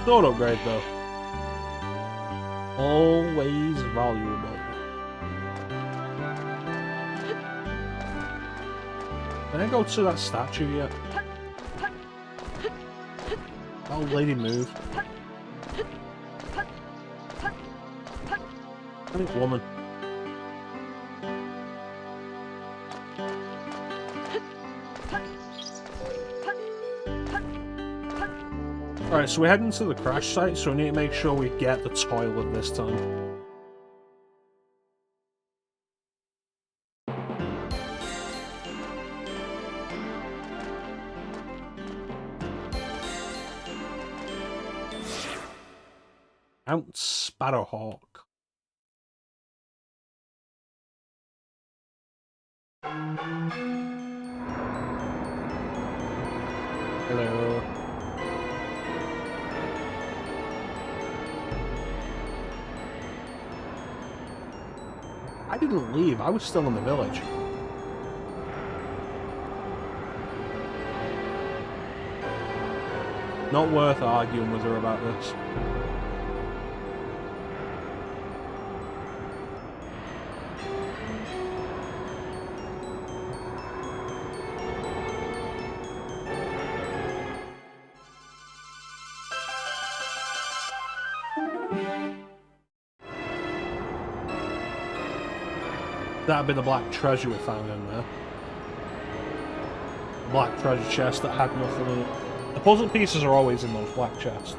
Sword upgrade though. Always valuable. Can I go to that statue yet? That old lady move. I think woman. Alright, so we're heading to the crash site, so we need to make sure we get the toilet this time. Mount Sparrowhawk. Hello. I didn't leave, I was still in the village. Not worth arguing with her about this. That'd be the black treasure we found in there. The black treasure chest that had nothing in it. The puzzle pieces are always in those black chests.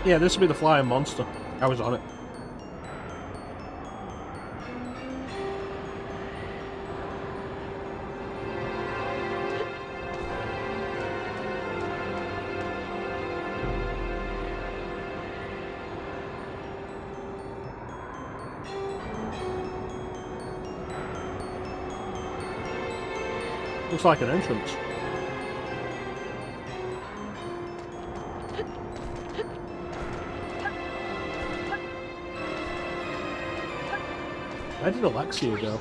Yeah, this would be the flying monster. I was on it. Looks like an entrance. Where did Alexia go?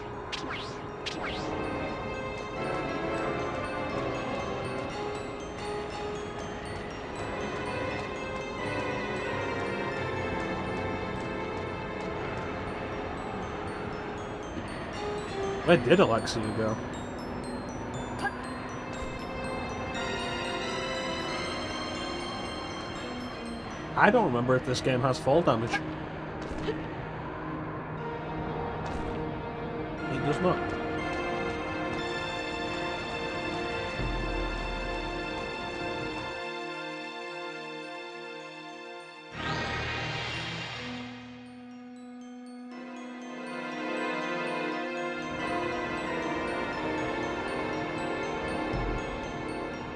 Where did Alexia go? I don't remember if this game has fall damage. does not.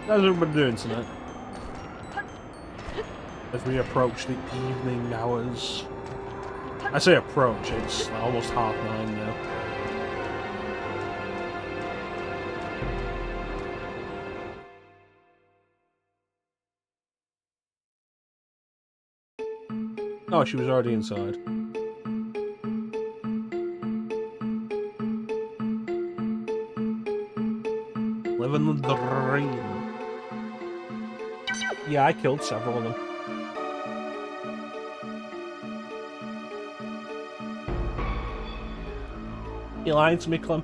How's everybody doing tonight? As we approach the evening hours. I say approach, it's almost 9:30 now. Oh, she was already inside. Living the dream. Yeah, I killed several of them. You lying to me, Clem?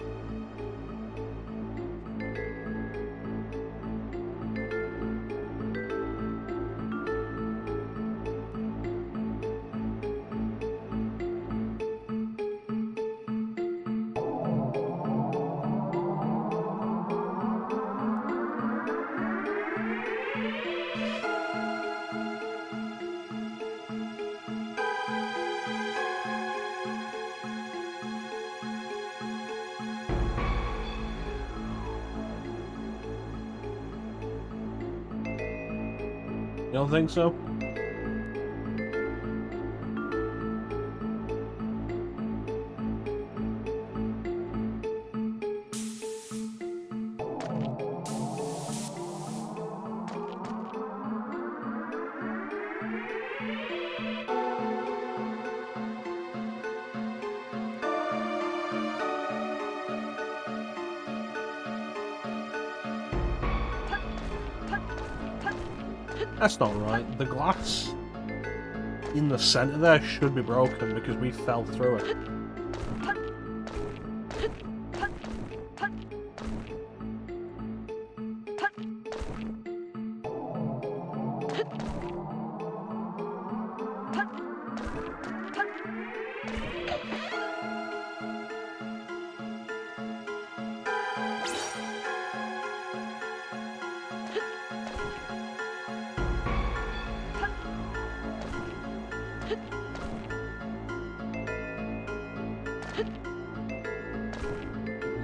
You don't think so? That's not right. The glass in the centre there should be broken because we fell through it.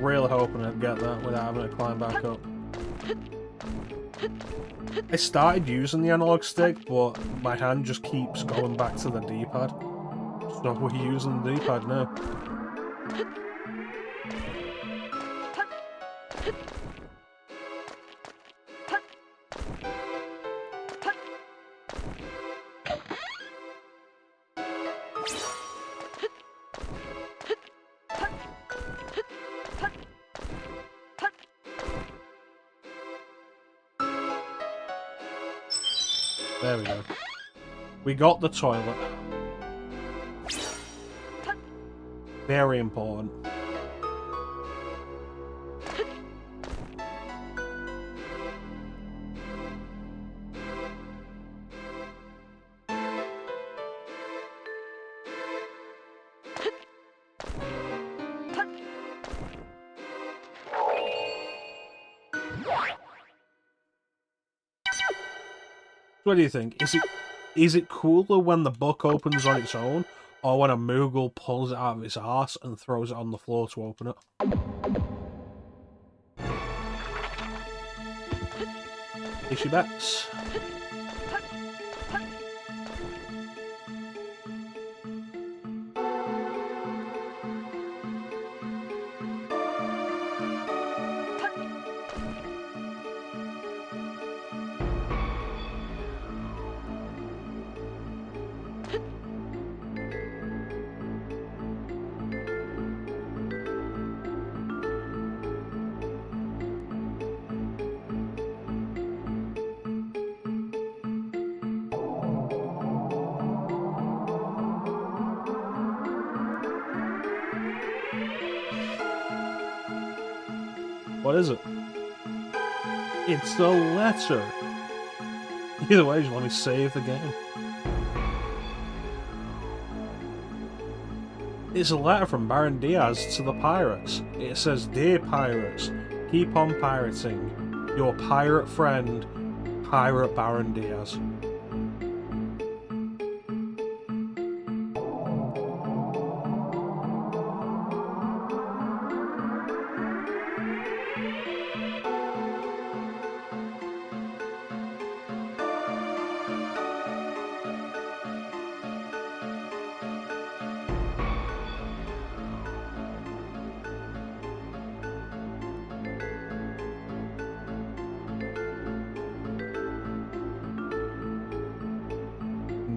Really hoping I'd get that without having to climb back up. I started using the analog stick, but my hand just keeps going back to the D-pad. So we're using the D-pad now. There we go. We got the toilet. Very important. What do you think? Is it cooler when the book opens on its own, or when a Moogle pulls it out of its arse and throws it on the floor to open it? Issue bets. What is it? It's the letter. Either way, just let me save the game. It's a letter from Baron Diaz to the pirates. It says, "Dear pirates, keep on pirating. Your pirate friend, Pirate Baron Diaz."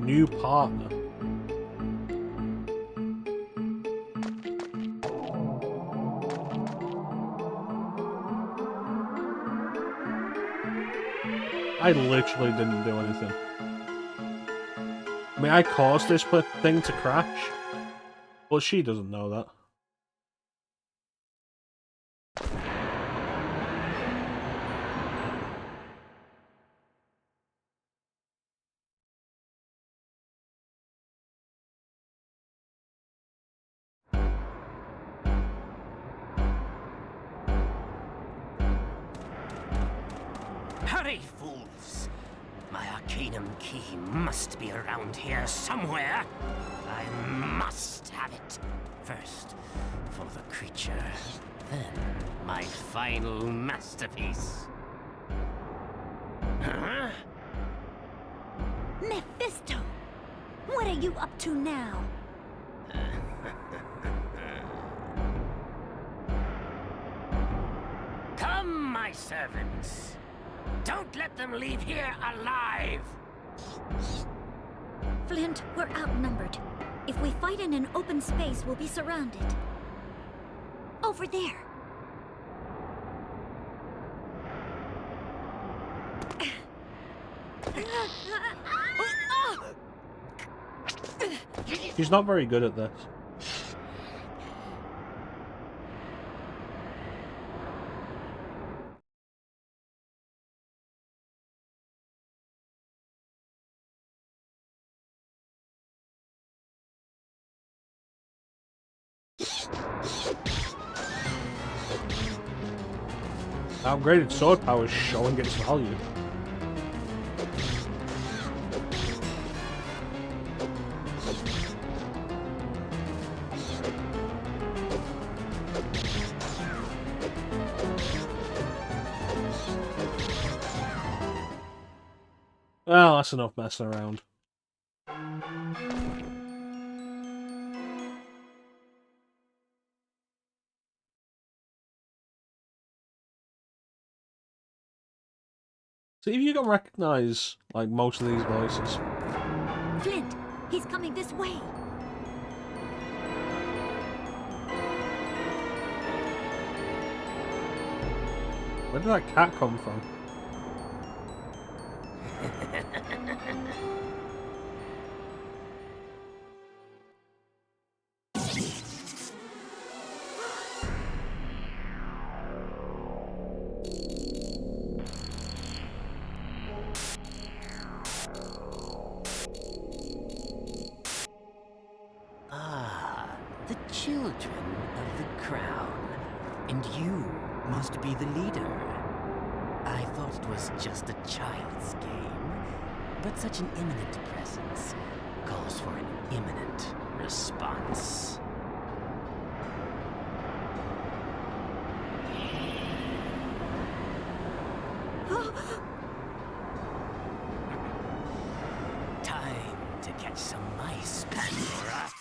New partner. I literally didn't do anything. I mean, I caused this thing to crash, but she doesn't know that. Hurry, fools! My Arcanum key must be around here somewhere. I must have it. First, for the creature, then my final masterpiece. Huh? Mephisto! What are you up to now? Come, my servants. Don't let them leave here alive! Flint, we're outnumbered. If we fight in an open space, we'll be surrounded. Over there. She's not very good at this. Upgraded sword power is showing its value. Well, that's enough messing around. See if you can recognize, like, most of these voices. Flint, he's coming this way. Where did that cat come from? The children of the crown. And you must be the leader. I thought it was just a child's game, but such an imminent presence calls for an imminent response. Time to catch some mice, Pandora.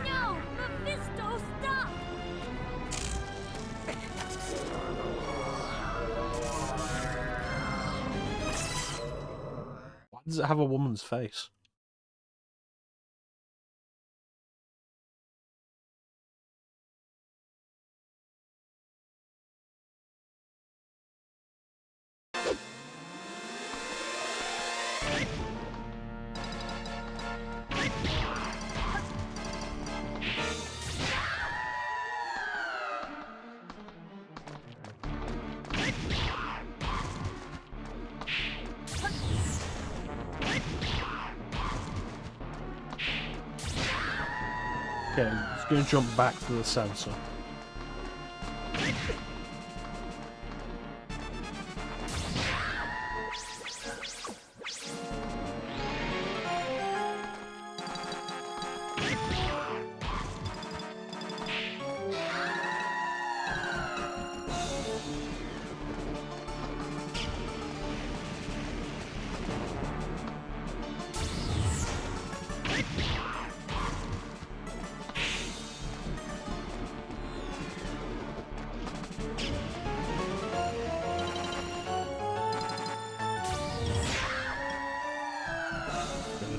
No! Mephisto, stop! Why does it have a woman's face? Okay, it's going to jump back to the sensor.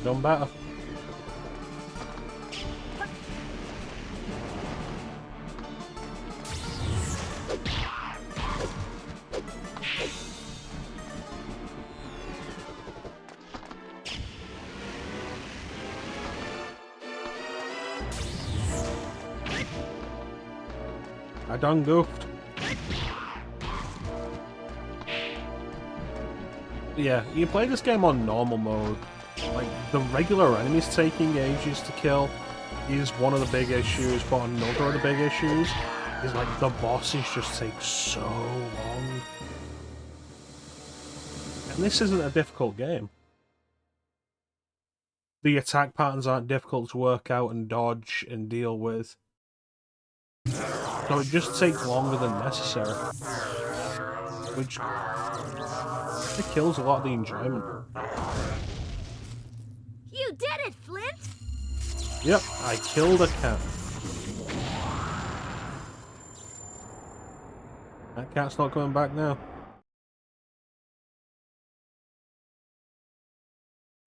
Done better. I done goofed. Yeah, you play this game on normal mode. Like, the regular enemies taking ages to kill is one of the big issues, but another of the big issues is, like, the bosses just take so long. And this isn't a difficult game. The attack patterns aren't difficult to work out and dodge and deal with. So it just takes longer than necessary. Which it kills a lot of the enjoyment. You did it, Flint! Yep, I killed a cat. That cat's not coming back now.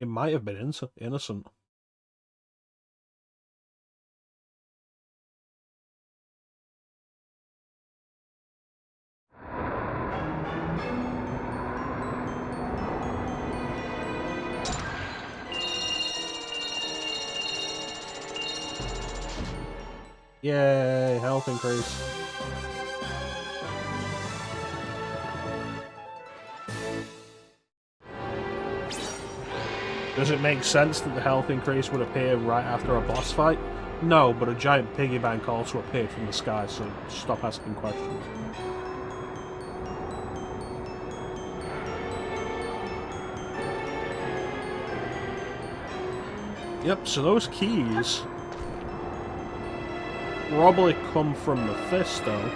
It might have been innocent. Yay, health increase. Does it make sense that the health increase would appear right after a boss fight? No, but a giant piggy bank also appeared from the sky, so stop asking questions. Yep, so those keys probably come from Mephisto,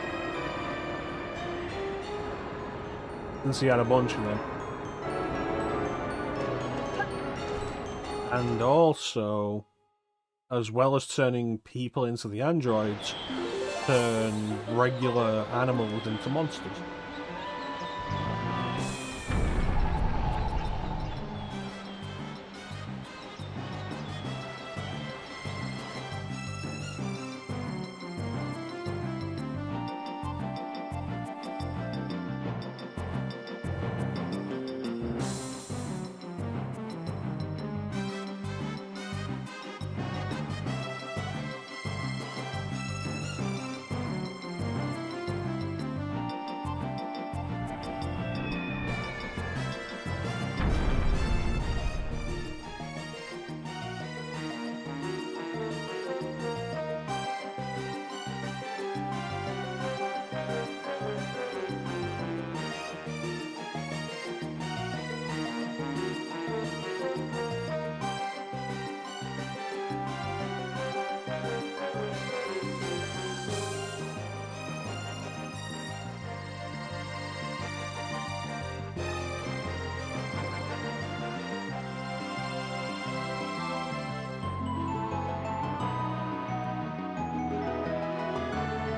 since he had a bunch of them. And also, as well as turning people into the androids, turn regular animals into monsters.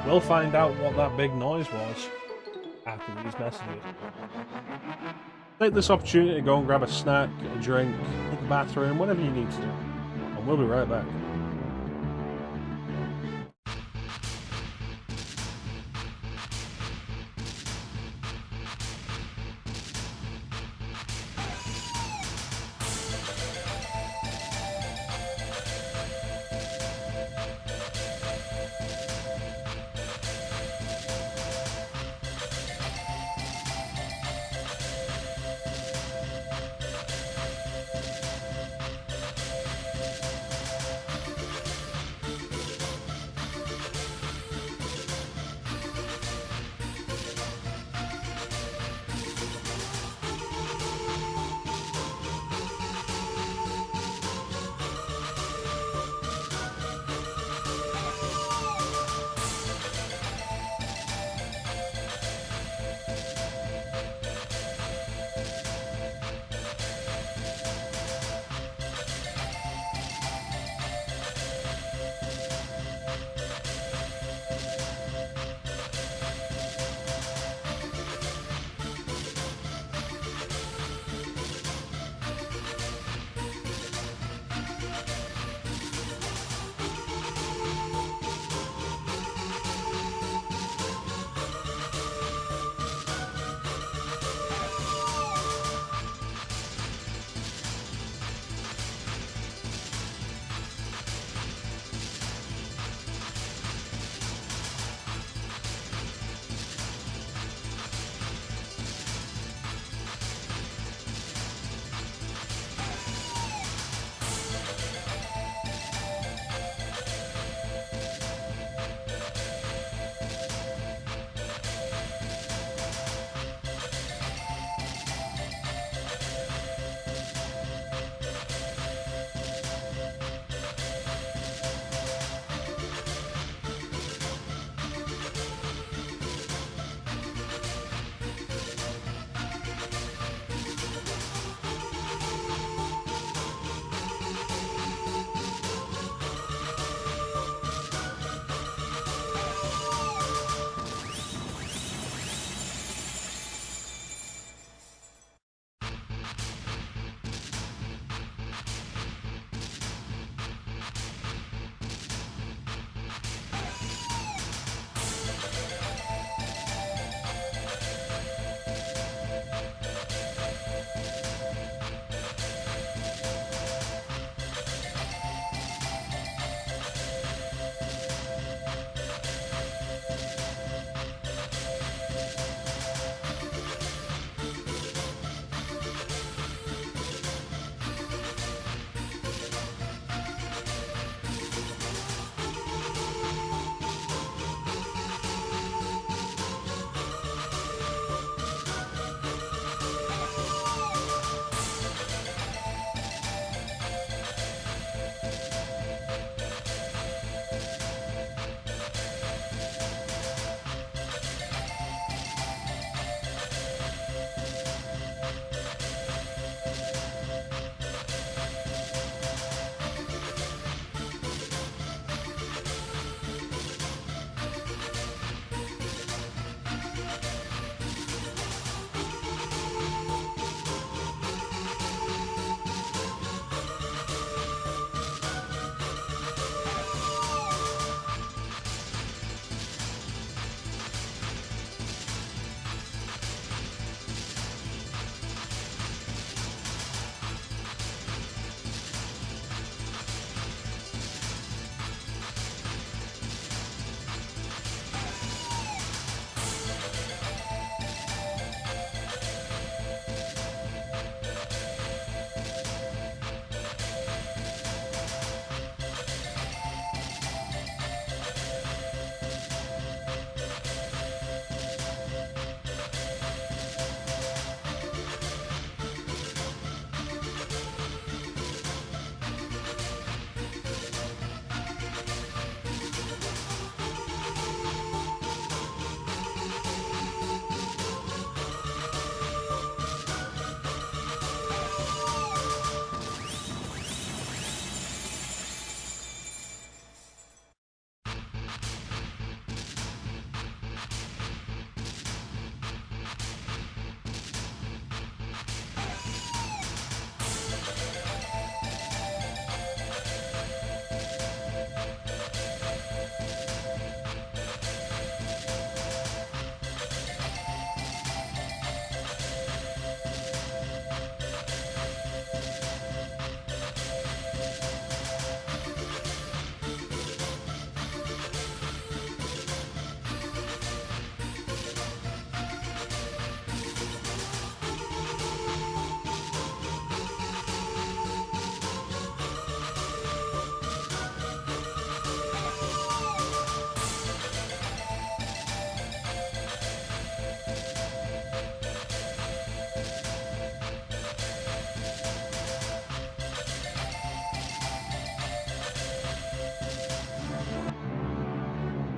We'll find out what that big noise was after these messages. Take this opportunity to go and grab a snack, a drink, take a bathroom, whatever you need to do. And we'll be right back.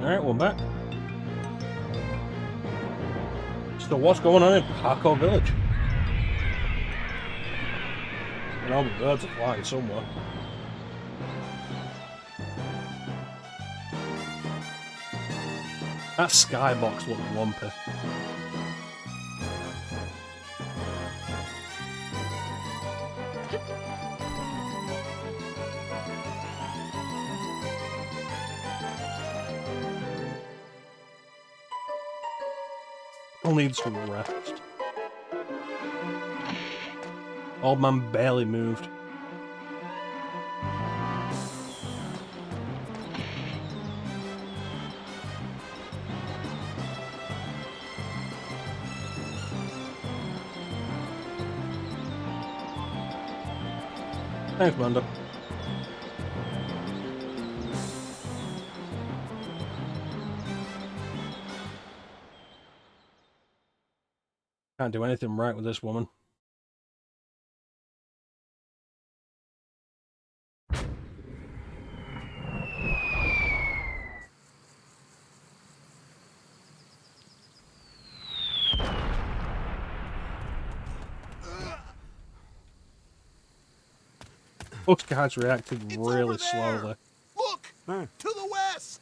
Alright, we're back. So what's going on in Hardcore Village? And all the birds are flying somewhere. That skybox looked lumpy. I'll need some rest. Old man barely moved. Thanks, Mando. Can't do anything right with this woman. Those guys reacted really slowly. Look! To the west!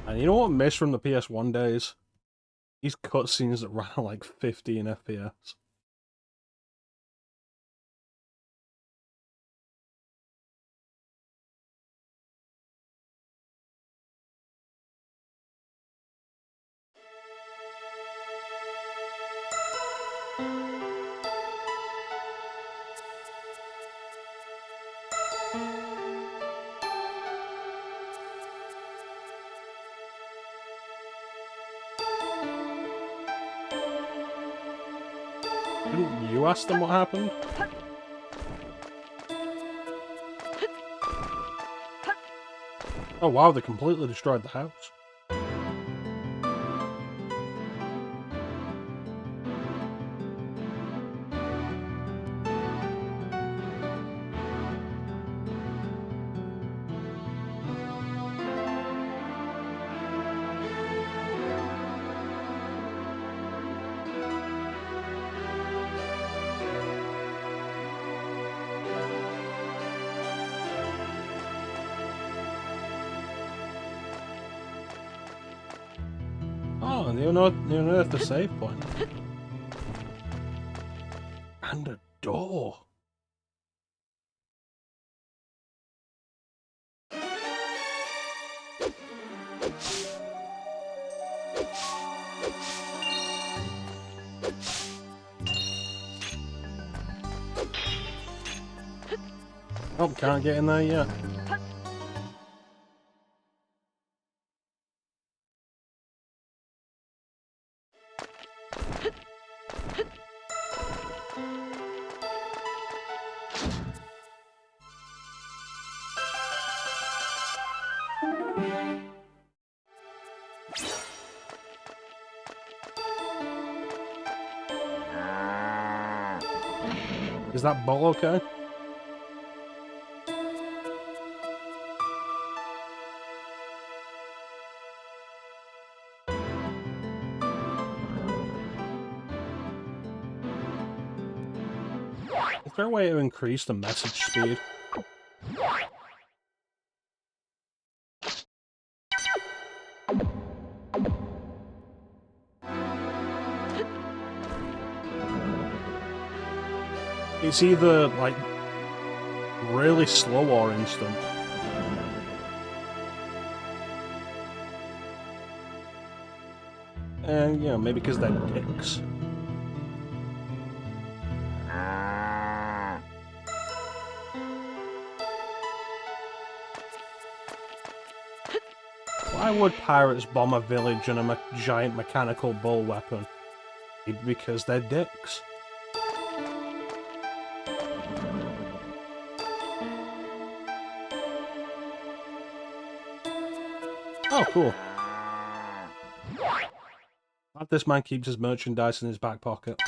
And you know what I miss from the PS1 days? These cutscenes that ran at like 15 FPS. Didn't you ask them what happened? Oh wow, they completely destroyed the house. Oh, and they unearthed the save point. And a door. Oh, can't get in there yet. Is that ball okay? Is there a way to increase the message speed? It's either, like, really slow or instant. And, you know, maybe because they're dicks. Why would pirates bomb a village on a giant mechanical bull weapon? Because they're dicks. Oh, cool. This man keeps his merchandise in his back pocket.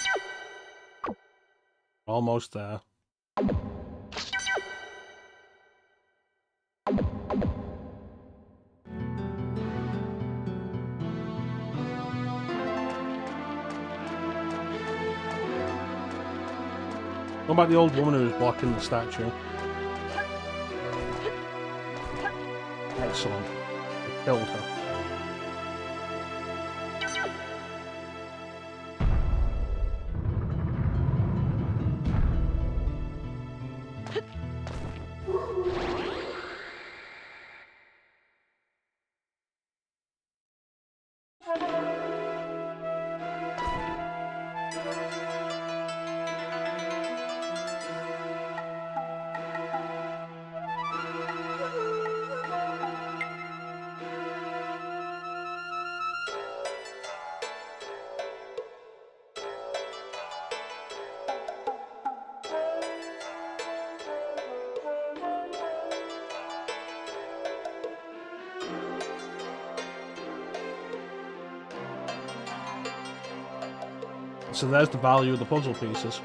Almost there. What about the old woman who was blocking the statue? Excellent. They killed her. So there's the value of the puzzle pieces.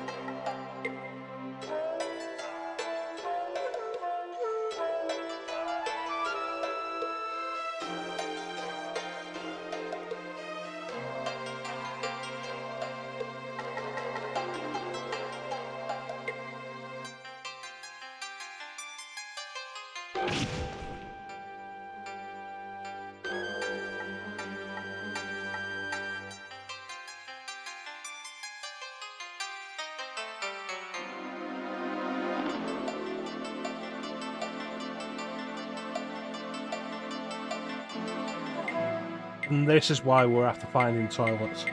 And this is why we're after finding toilets.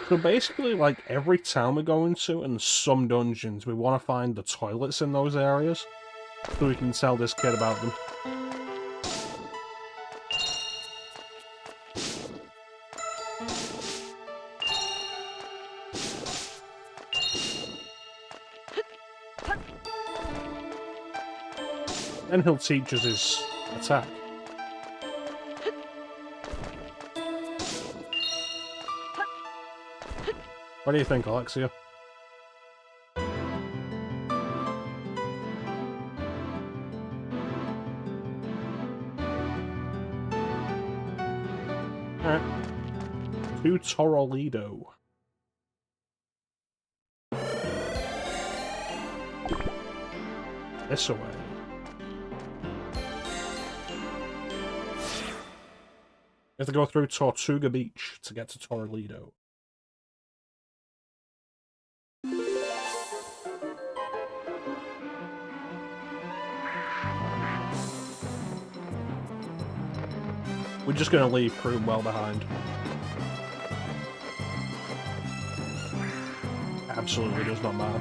So basically, like, every town we go into and some dungeons, we want to find the toilets in those areas so we can tell this kid about them. Then he'll teach us his attack. What do you think, Alexia? Alright. To Torolido. This away. You have to go through Tortuga Beach to get to Torolido. We're just going to leave Prune well behind. Absolutely does not matter.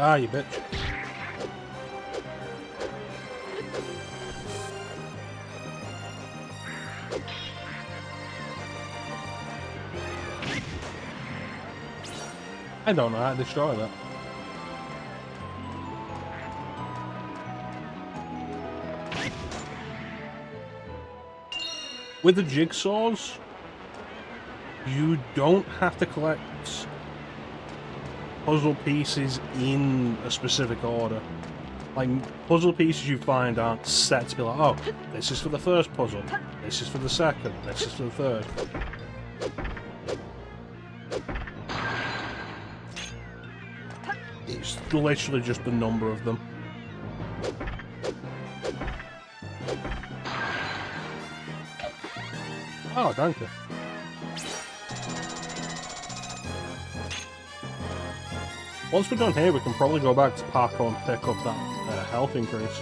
Ah, you bitch. I don't know how to destroy that. With the jigsaws, you don't have to collect puzzle pieces in a specific order. Like, puzzle pieces you find aren't set to be like, oh, this is for the first puzzle, this is for the second, this is for the third. It's literally just the number of them. Oh, danke. Once we're done here, we can probably go back to Parkour and pick up that health increase.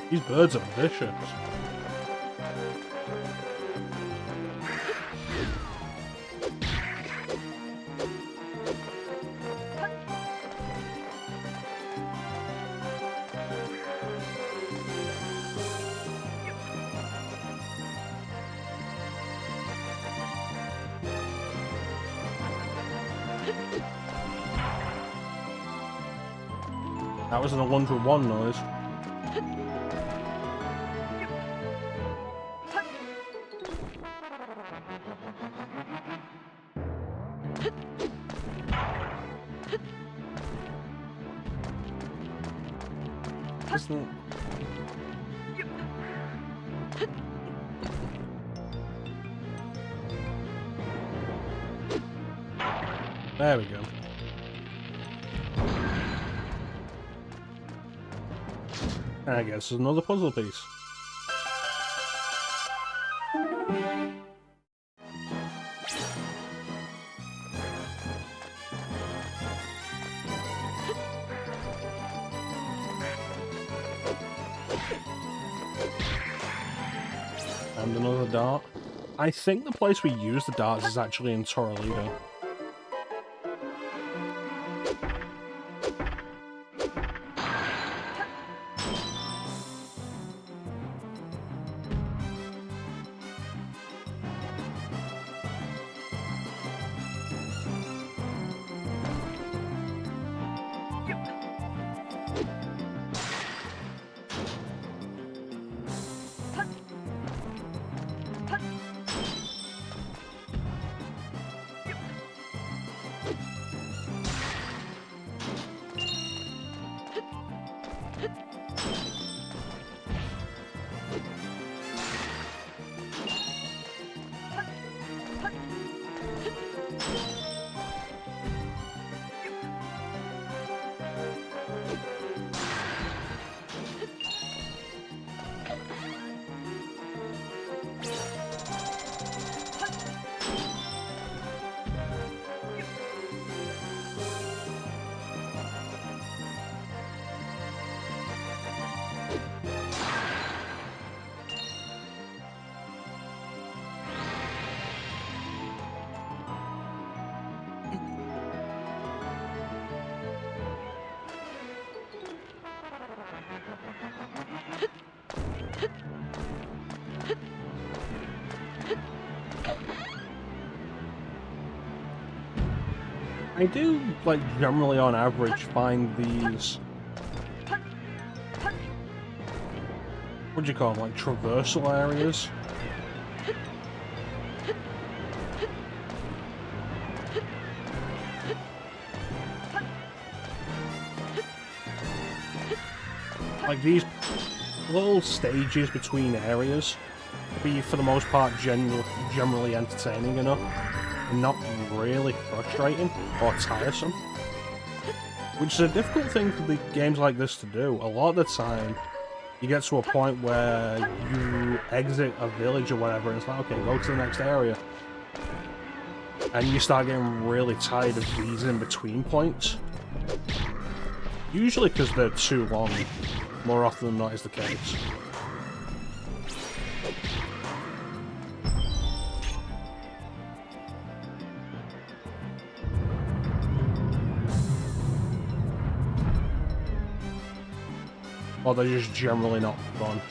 These birds are vicious. That was an Alundra 1 noise. Isn't it? There we go. I guess there's another puzzle piece. And another dart. I think the place we use the darts is actually in Torrelito. I do, like, generally on average find these... what do you call them, like, traversal areas? Like, these little stages between areas be, for the most part, generally entertaining enough and not really frustrating or tiresome. Which is a difficult thing for the games like this to do. A lot of the time, you get to a point where you exit a village or whatever, and it's like, okay, go to the next area. And you start getting really tired of these in-between points. Usually because they're too long, more often than not is the case. Or they're just generally not fun.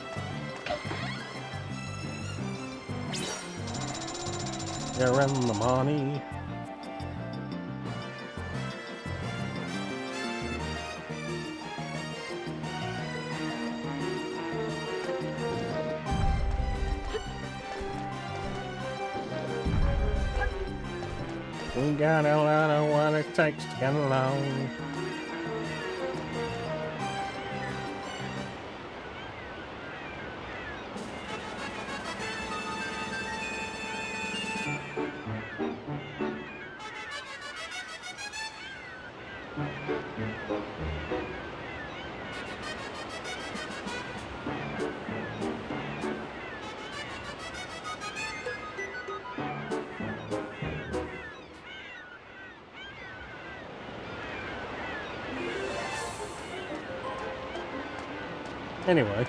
Here in the money. We got a lot of what it takes to get along. Anyway.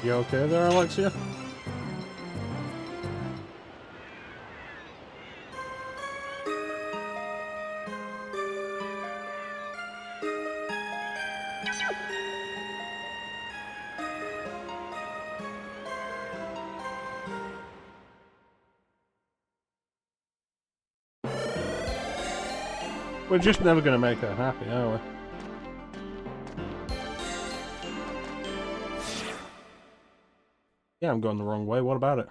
You okay there, Alexia? We're just never going to make her happy, are we? Yeah, I'm going the wrong way. What about it?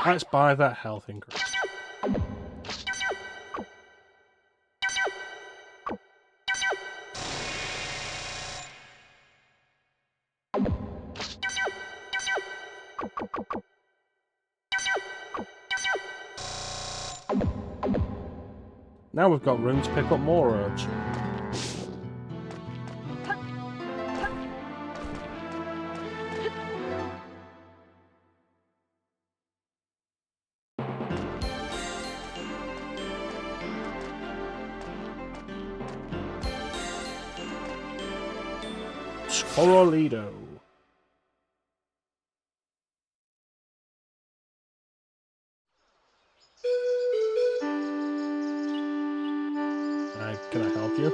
Let's buy that health increase. Now we've got room to pick up more herbs. Corolido. Can I help you?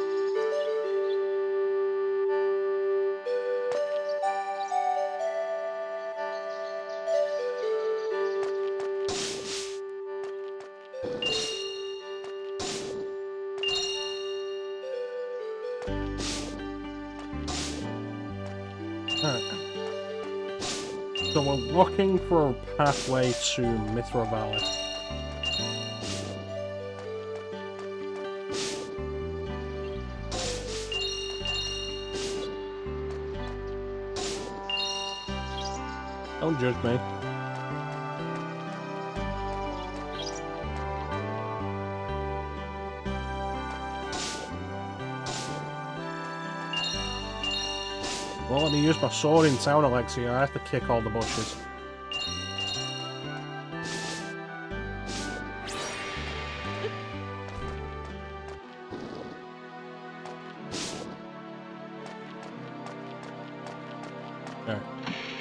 So we're looking for a pathway to Mithra Valley. Don't judge me. Well, let me use my sword in town, Alexia. I have to kick all the bushes. Alright.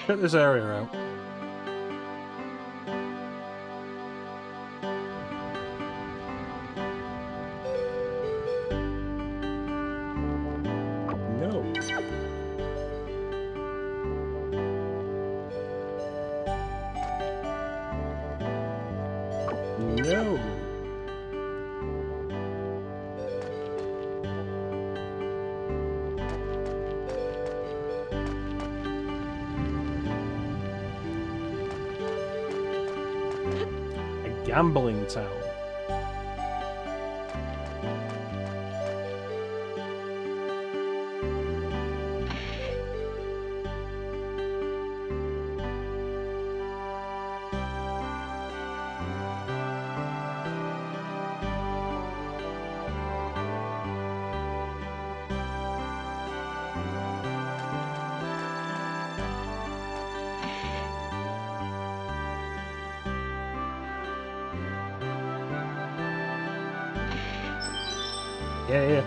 Check this area out. No. No. A gambling town. Yeah.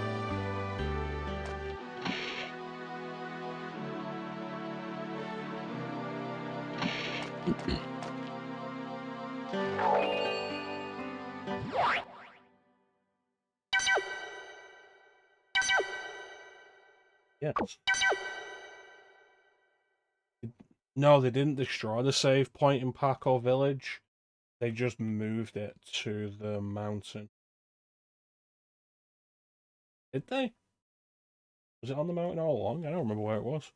Yes. No, they didn't destroy the save point in Paco Village. They just moved it to the mountain. Did they? Was it on the mountain all along? I don't remember where it was.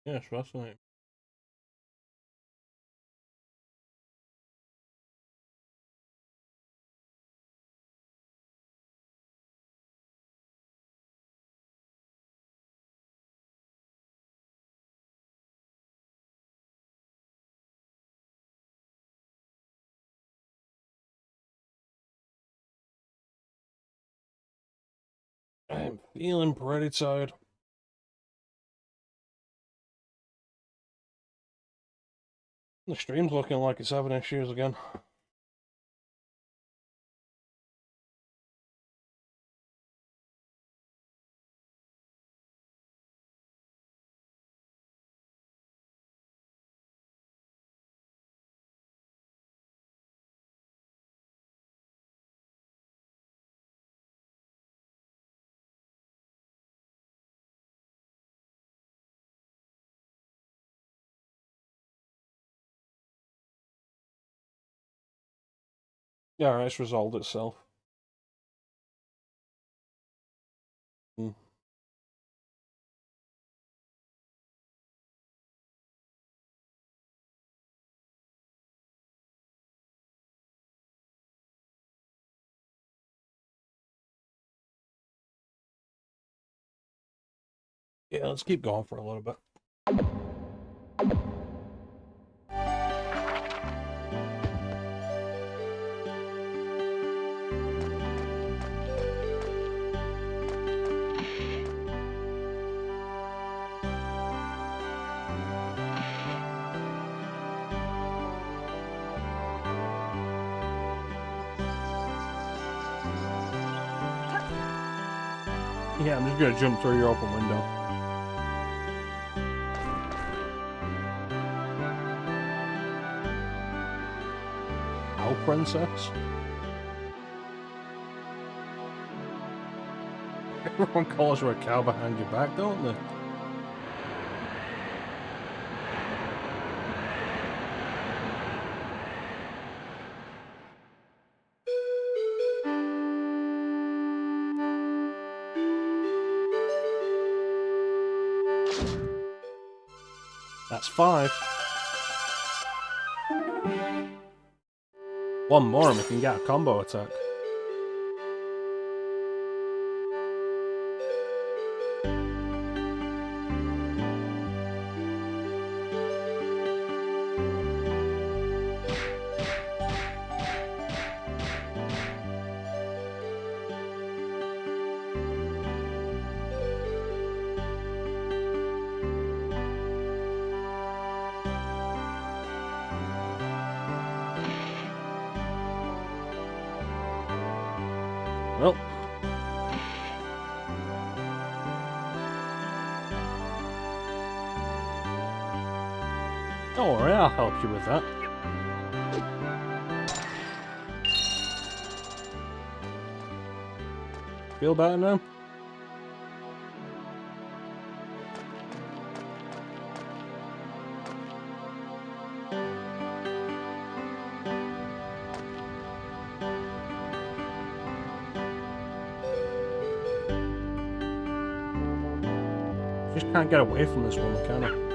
Yes, fascinating. I'm feeling pretty tired. The stream's looking like it's having issues again. Yeah, it's resolved itself. Hmm. Yeah, let's keep going for a little bit. Yeah, I'm just gonna jump through your open window. Ow, princess? Everyone calls you a cow behind your back, don't they? That's 5. One more and we can get a combo attack. Well. Don't worry, I'll help you with that. Feel better now? Just can't get away from this one, can I?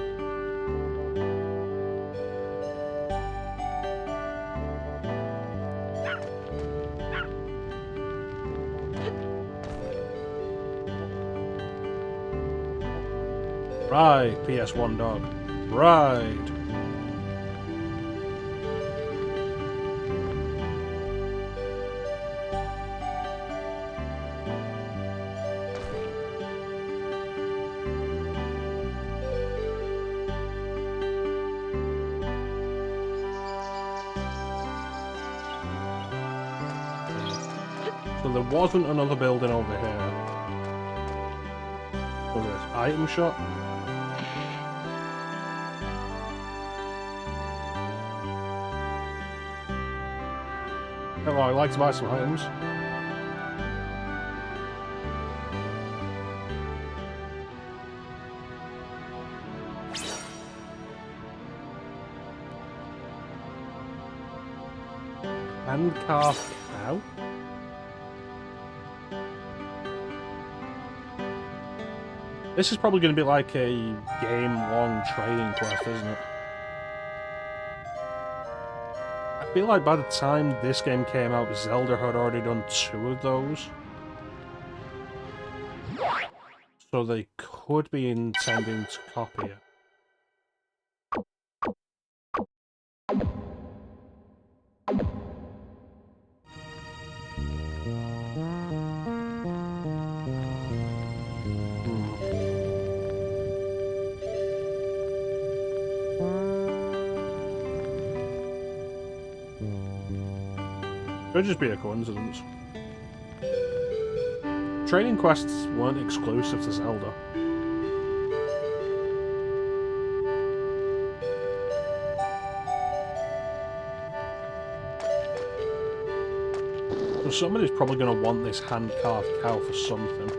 Right, PS1 dog. Right. So there wasn't another building over here. Was it item shop? Hello, I'd like to buy some items. Handcarved cow? This is probably going to be like a game-long trading quest, isn't it? I feel like by the time this game came out, Zelda had already done 2 of those. So they could be intending to copy it. Could just be a coincidence. Trading quests weren't exclusive to Zelda. So somebody's probably going to want this hand-carved cow for something.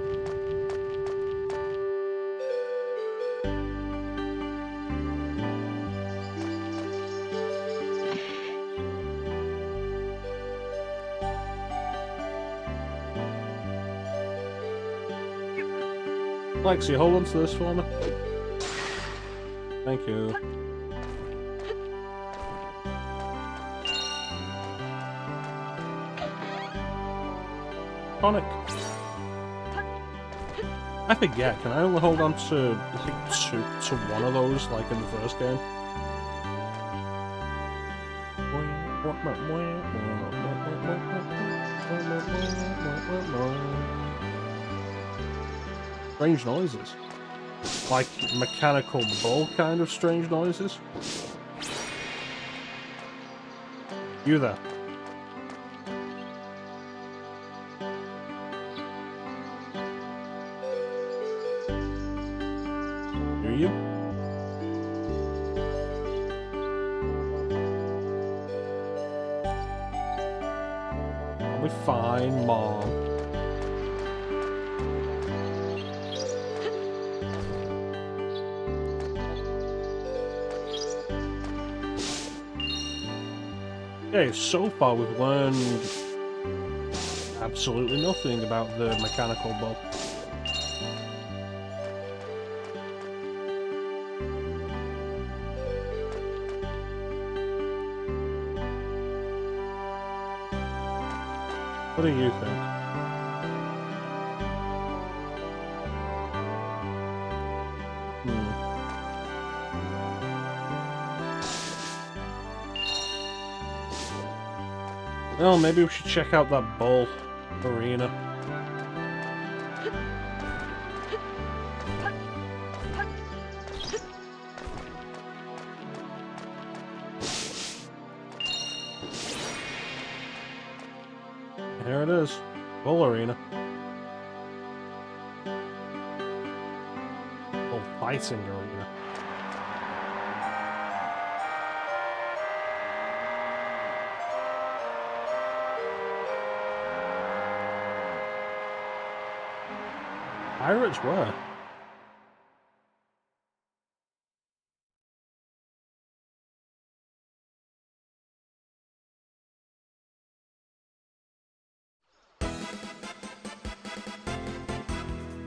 Lexi, hold on to this for me. Thank you. Tonic. I forget, can I only hold on to like to one of those like in the first game? Strange noises. Like mechanical bull kind of strange noises. You there? Do you? I'll be fine, Mom. Okay, so far we've learned absolutely nothing about the mechanical bull. What do you think? Well, maybe we should check out that bull arena. Here it is. Full arena. Full fighting arena. Pirates were.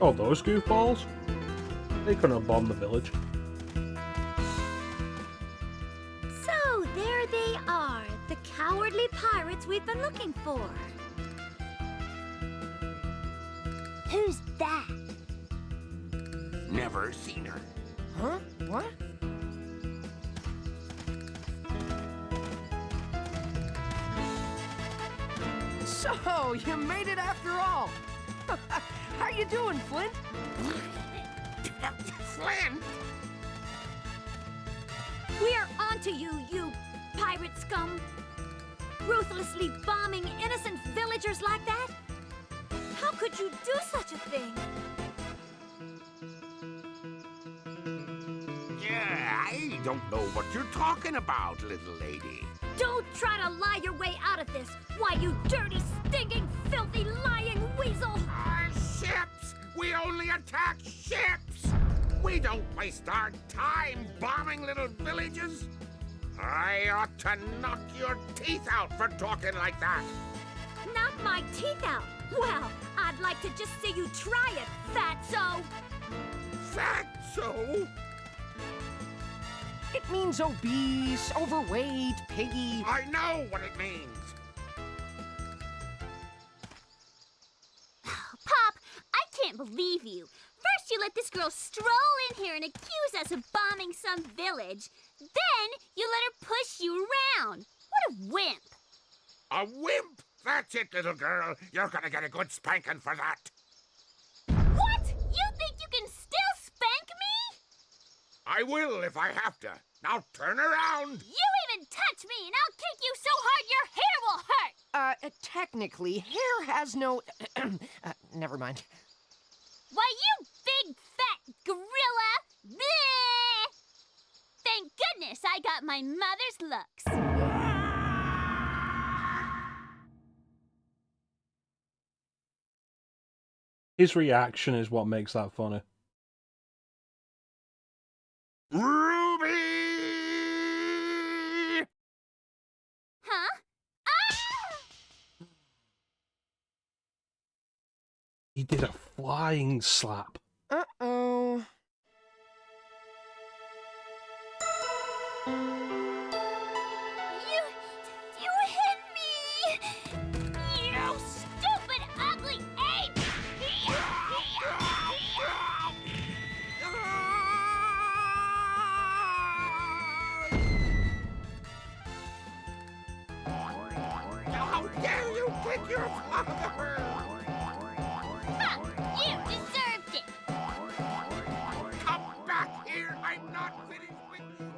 Oh, those goofballs? They couldn't have bombed the village. So there they are, the cowardly pirates we've been looking for. Who's that? Never seen her. Huh? What? So, you made it after all. How you doing, Flint? Flint! We're onto you, you pirate scum! Ruthlessly bombing innocent villagers like that? How could you do such a thing? Yeah, I don't know what you're talking about, little lady. Don't try to lie your way out of this! Why, you dirty, stinking, filthy, lying weasel! Our ships! We only attack ships! We don't waste our time bombing little villages! I ought to knock your teeth out for talking like that! Knock my teeth out? Well, I'd like to just see you try it, fatso! Fatso? It means obese, overweight, piggy. I know what it means! Pop, I can't believe you. First you let this girl stroll in here and accuse us of bombing some village. Then you let her push you around. What a wimp. A wimp? That's it, little girl. You're gonna get a good spanking for that. What? You think you can still spank me? I will if I have to. Now turn around. You even touch me and I'll kick you so hard your hair will hurt. Technically, hair has no... never mind. Why, you big fat gorilla. Bleh! Thank goodness I got my mother's looks. His reaction is what makes that funny. Ruby! Huh? Ah! He did a flying slap. Uh-oh. You hit me! You stupid, ugly ape! How dare you kick your father? Ha! You deserved it! Come back here! I'm not finished with you!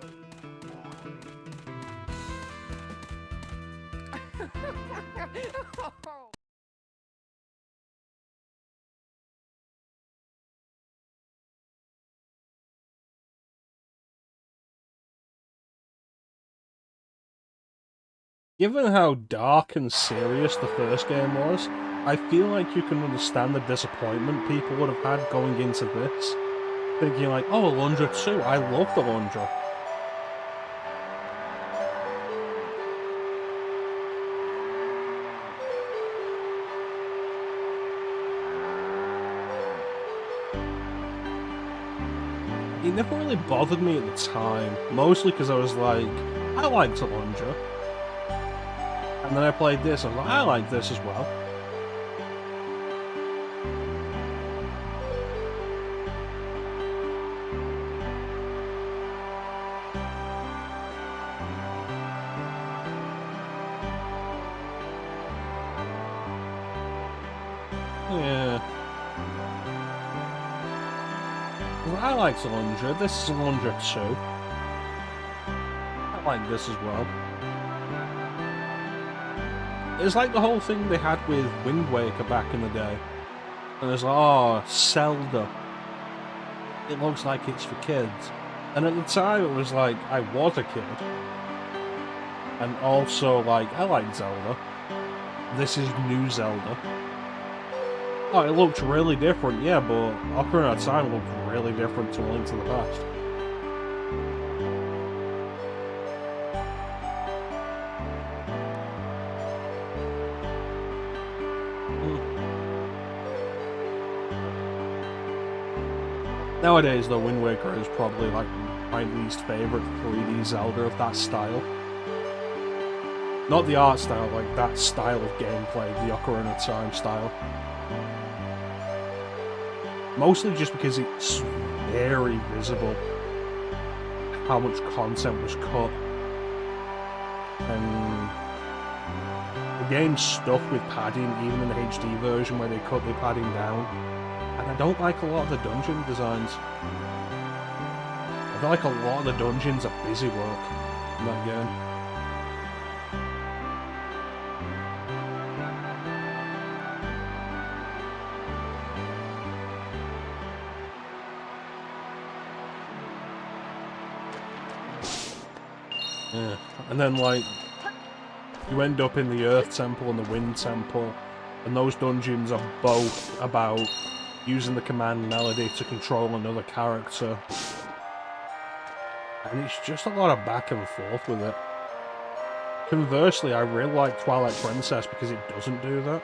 Given how dark and serious the first game was, I feel like you can understand the disappointment people would have had going into this. Thinking like, oh, Alundra 2, I loved Alundra. It never really bothered me at the time, mostly because I was like, I liked Alundra. And then I played this, and I was like, I like this as well. Yeah. I like Alundra. This is Alundra 2. I like this as well. It's like the whole thing they had with Wind Waker back in the day. And it's like, oh, Zelda. It looks like it's for kids. And at the time, it was like, I was a kid. And also, like, I like Zelda. This is new Zelda. Oh, it looks really different, yeah, but Ocarina of Time looked really different to A Link to the Past. Nowadays, though, Wind Waker is probably, like, my least favourite 3D Zelda of that style. Not the art style, like, that style of gameplay, the Ocarina of Time style. Mostly just because it's very visible how much content was cut. And the game's stuck with padding, even in the HD version where they cut the padding down. And I don't like a lot of the dungeon designs. I feel like a lot of the dungeons are busy work in that game. Yeah, and then like, you end up in the Earth Temple and the Wind Temple, and those dungeons are both about using the command melody to control another character. And it's just a lot of back and forth with it. Conversely, I really like Twilight Princess because it doesn't do that.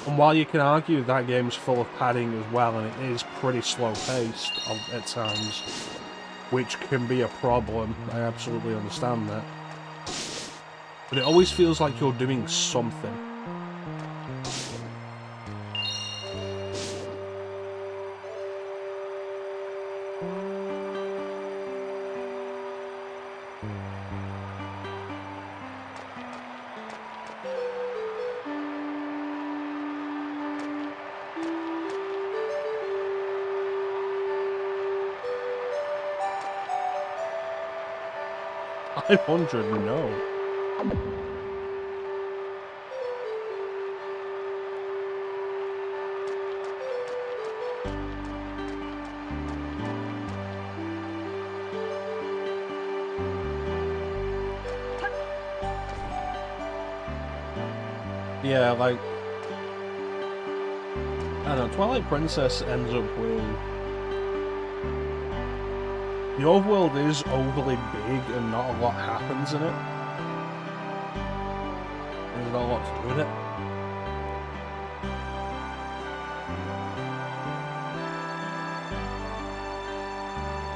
And while you can argue that game's full of padding as well, and it is pretty slow-paced at times, which can be a problem, I absolutely understand that. But it always feels like you're doing something. $500, no. Yeah, like, I don't know, Twilight Princess ends up with... The overworld is overly big and not a lot happens in it. There's not a lot to do with it.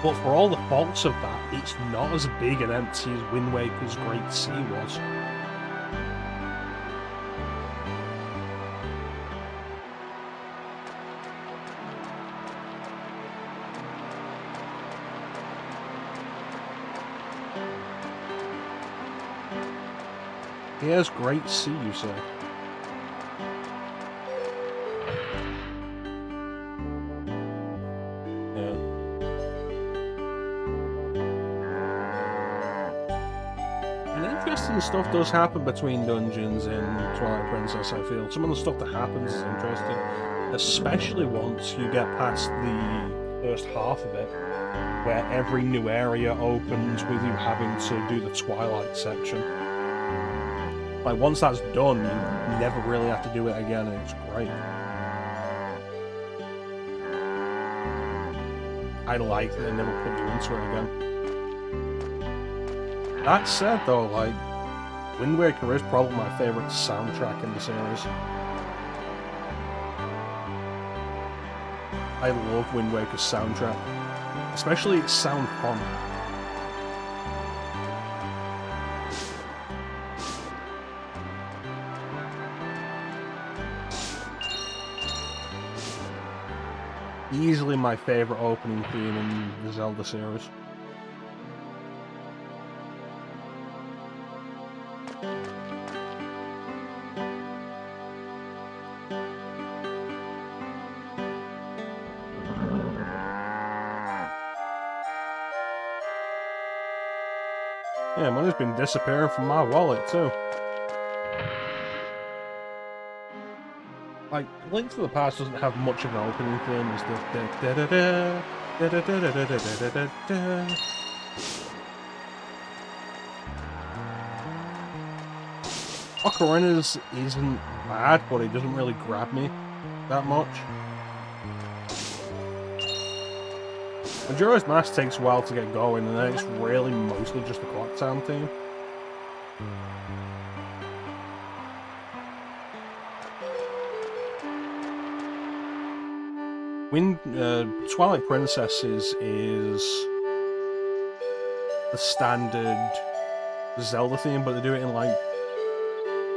But for all the faults of that, it's not as big and empty as Wind Waker's Great Sea was. He has Great Sea, you say? Yeah. And interesting stuff does happen between dungeons in Twilight Princess, I feel. Some of the stuff that happens is interesting. Especially once you get past the first half of it, where every new area opens with you having to do the Twilight section. Like, once that's done, you never really have to do it again, and it's great. I like that they never put you into it again. That said, though, like, Wind Waker is probably my favourite soundtrack in the series. I love Wind Waker's soundtrack, especially its sound font. Easily my favourite opening theme in the Zelda series. Yeah, money's been disappearing from my wallet too. Like, Link to the Past doesn't have much of an opening theme. It's the Ocarina's isn't bad, but it doesn't really grab me that much. Majora's Mask takes a while to get going, and then it's really mostly just the clock sound theme. Twilight Princesses is the standard Zelda theme, but they do it in like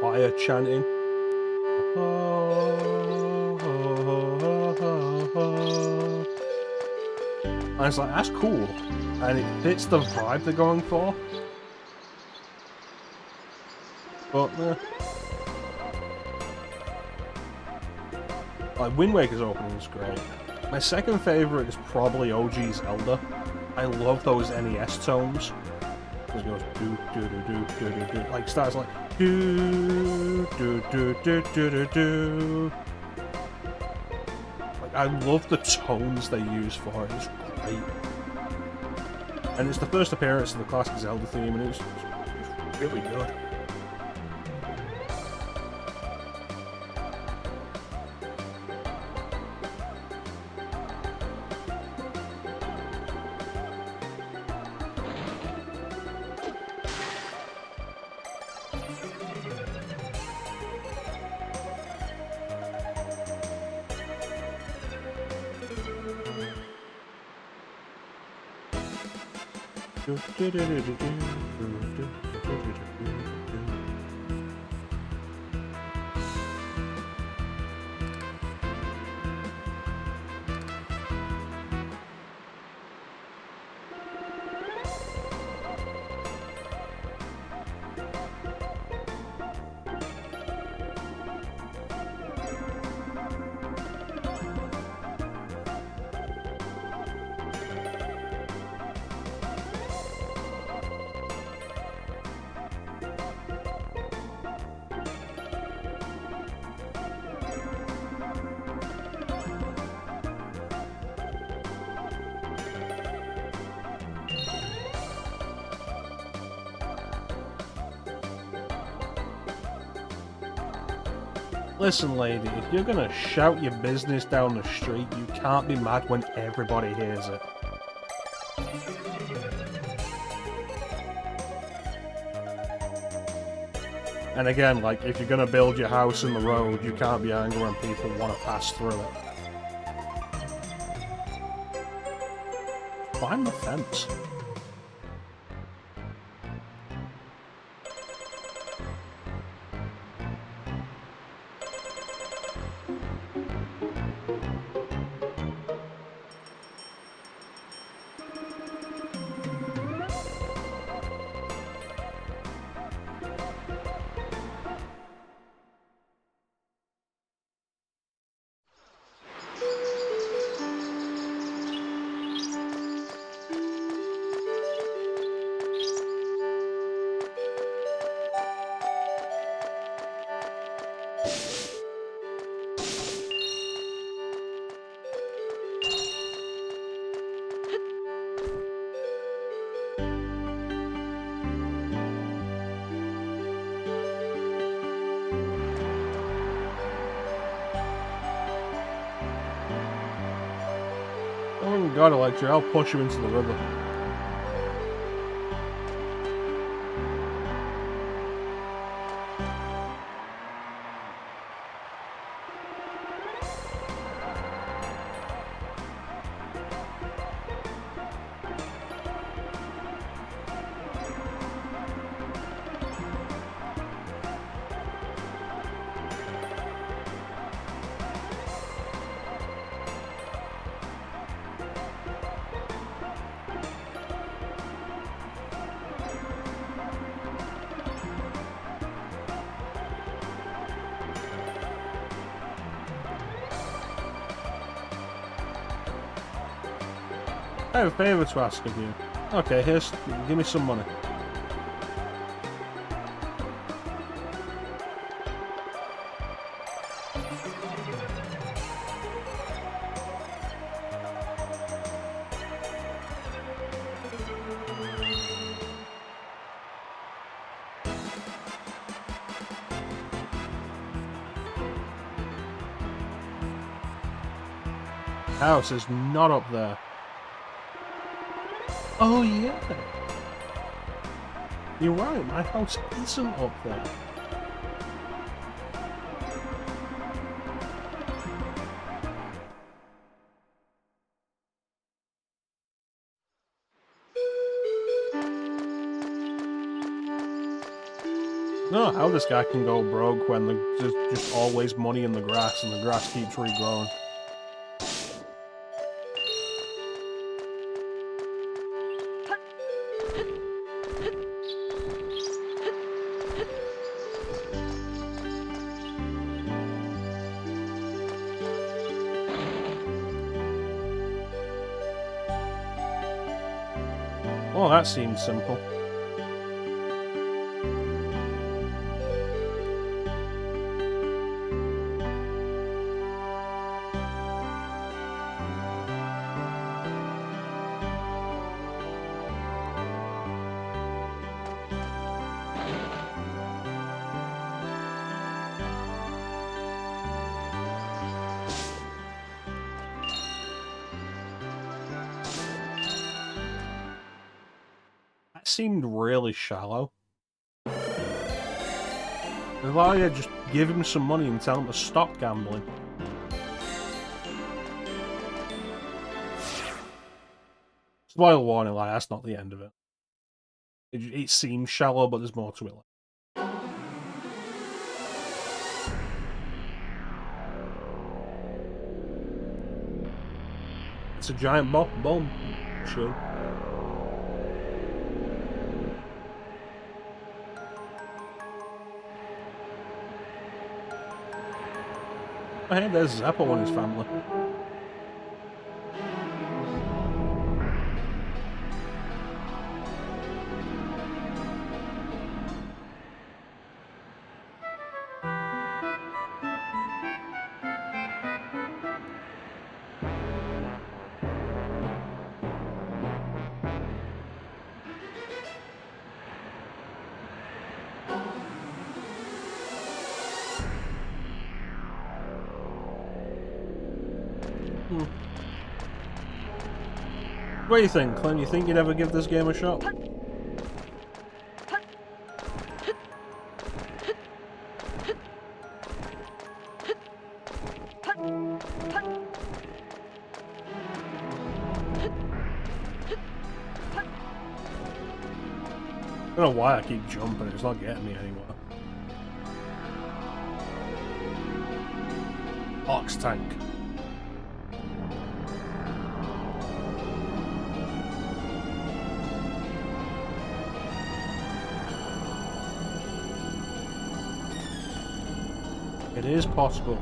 fire chanting. And it's like, that's cool. And it fits the vibe they're going for. But, like, Wind Waker's opening is great. My second favourite is probably OG Zelda. I love those NES tones. It goes do do do do do do do. Like, starts like do do do do do do do. Like, I love the tones they use for it. It's great. And it's the first appearance of the classic Zelda theme, and it's really good. Listen, lady, if you're gonna shout your business down the street, you can't be mad when everybody hears it. And again, like, if you're gonna build your house in the road, you can't be angry when people want to pass through it. Climb the fence. Oh god, Electra, I'll push you into the river. I have a favour to ask of you. Okay, give me some money. house is not up there. Oh yeah. You're right, my house isn't up there. I don't know how this guy can go broke when there's just always money in the grass and the grass keeps regrowing. Oh, that seems simple. That seemed really shallow. If I had just give him some money and tell him to stop gambling. Spoiler warning, like, that's not the end of it. It seems shallow, but there's more to it. It's a giant bomb. Sure. Oh, hey, there's Zeppo and his family. What do you think, Clint? You think you'd ever give this game a shot? I don't know why I keep jumping, it's not getting me anywhere. Ox tank. It is possible.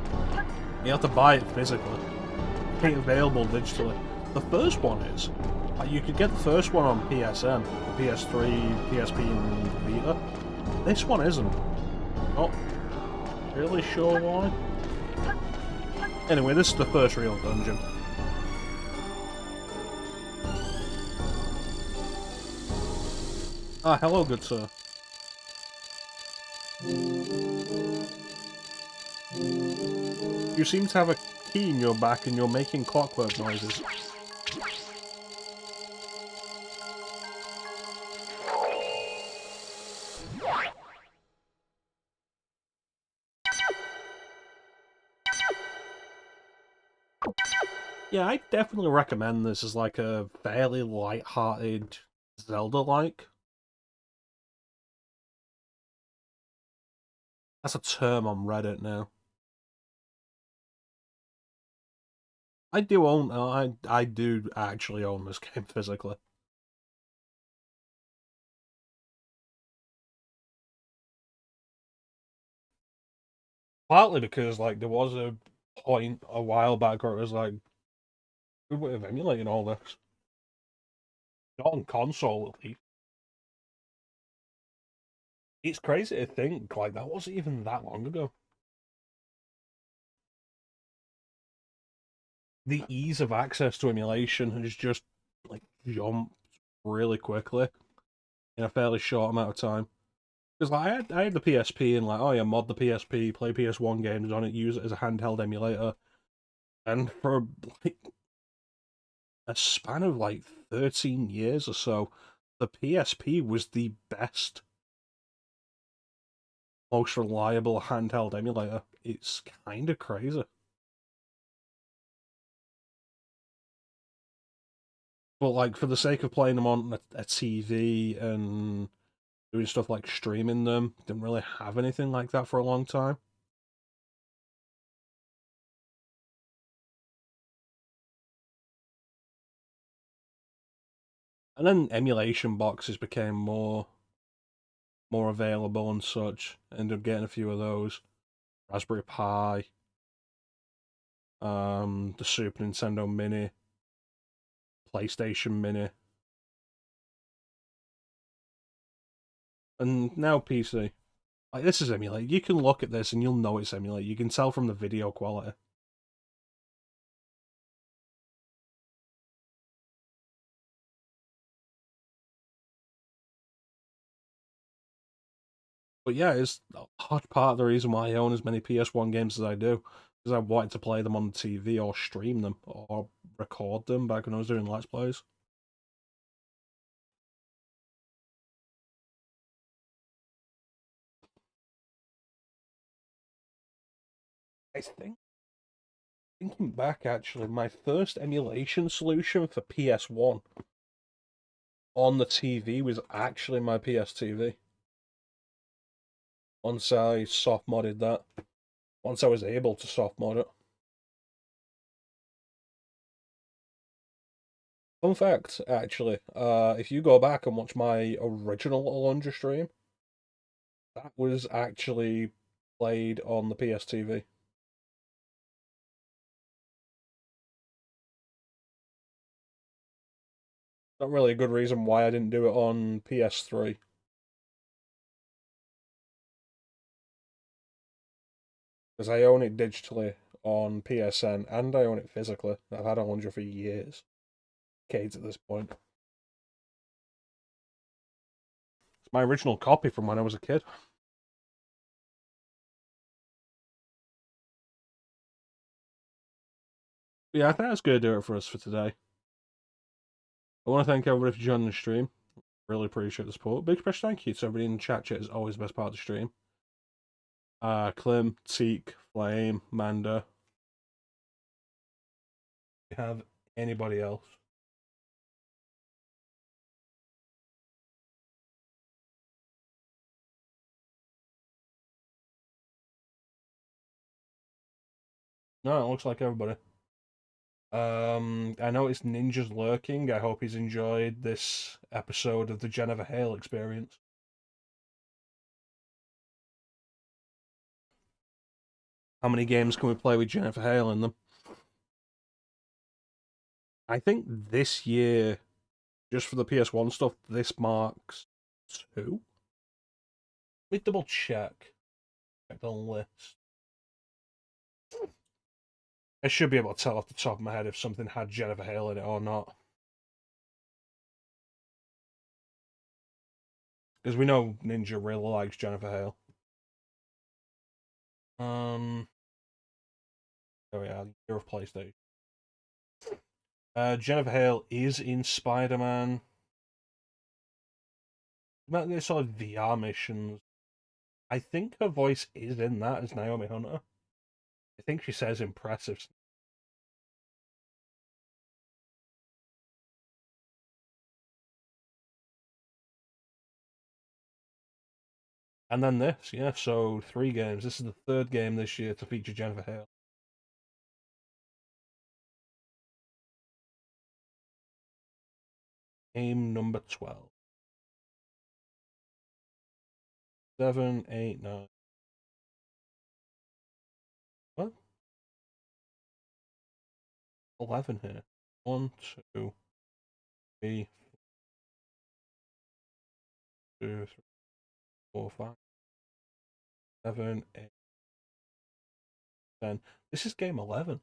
You have to buy it physically. It ain't available digitally. The first one is. You could get the first one on PSN, PS3, PSP, and Vita. This one isn't. Not really sure why. Anyway, this is the first real dungeon. Ah, hello, good sir. You seem to have a key in your back and you're making clockwork noises. Yeah, I definitely recommend this as like a fairly light-hearted Zelda-like. That's a term on Reddit now. I do own, I do actually own this game physically. Partly because, like, there was a point a while back where it was like, good way of emulating all this. Not on console, at least. It's crazy to think, like, that wasn't even that long ago. The ease of access to emulation has just, like, jumped really quickly in a fairly short amount of time. Because, like, I had the PSP and, like, oh yeah, mod the PSP, play PS1 games on it, use it as a handheld emulator. And for, like, a span of like 13 years or so, the PSP was the best, most reliable handheld emulator. It's kind of crazy. But like for the sake of playing them on a TV and doing stuff like streaming them, didn't really have anything like that for a long time. And then emulation boxes became more available and such. Ended up getting a few of those. Raspberry Pi, the Super Nintendo Mini, PlayStation Mini, and now PC. Like this is emulated. You can look at this and you'll know it's emulated. You can tell from the video quality. But yeah, it's a large part of the reason why I own as many PS1 games as I do. Because I wanted to play them on the TV or stream them or record them back when I was doing Let's Plays. I think, thinking back actually, my first emulation solution for PS1 on the TV was actually my PS TV. Once I soft modded that. Once I was able to soft mod it. Fun fact, actually, if you go back and watch my original Alundra stream, that was actually played on the PSTV. Not really a good reason why I didn't do it on PS3. Because I own it digitally on PSN and I own it physically. I've had Alundra for years. Decades at this point. It's my original copy from when I was a kid. But yeah, I think that's going to do it for us for today. I want to thank everybody for joining the stream. Really appreciate the support. Big special thank you to everybody in the chat. Chat is always the best part of the stream. Clem, Teak, Flame, Manda. Do you have anybody else? No, it looks like everybody. I noticed Ninja's lurking. I hope he's enjoyed this episode of the Jennifer Hale experience. How many games can we play with Jennifer Hale in them? I think this year, just for the PS1 stuff, this marks 2. Let me double check. Check the list. I should be able to tell off the top of my head if something had Jennifer Hale in it or not. Because we know Ninja really likes Jennifer Hale. Oh yeah, year of PlayStation. Jennifer Hale is in Spider-Man. About the sort of VR missions. I think her voice is in that as Naomi Hunter. I think she says impressive. And then this, yeah, so 3 games. This is the 3rd game this year to feature Jennifer Hale. Game number 12. 7, 8, 9. What? 11 here. 1, 2, 3, 2, 3, 4, 5, 7, 8, 10. This is game 11.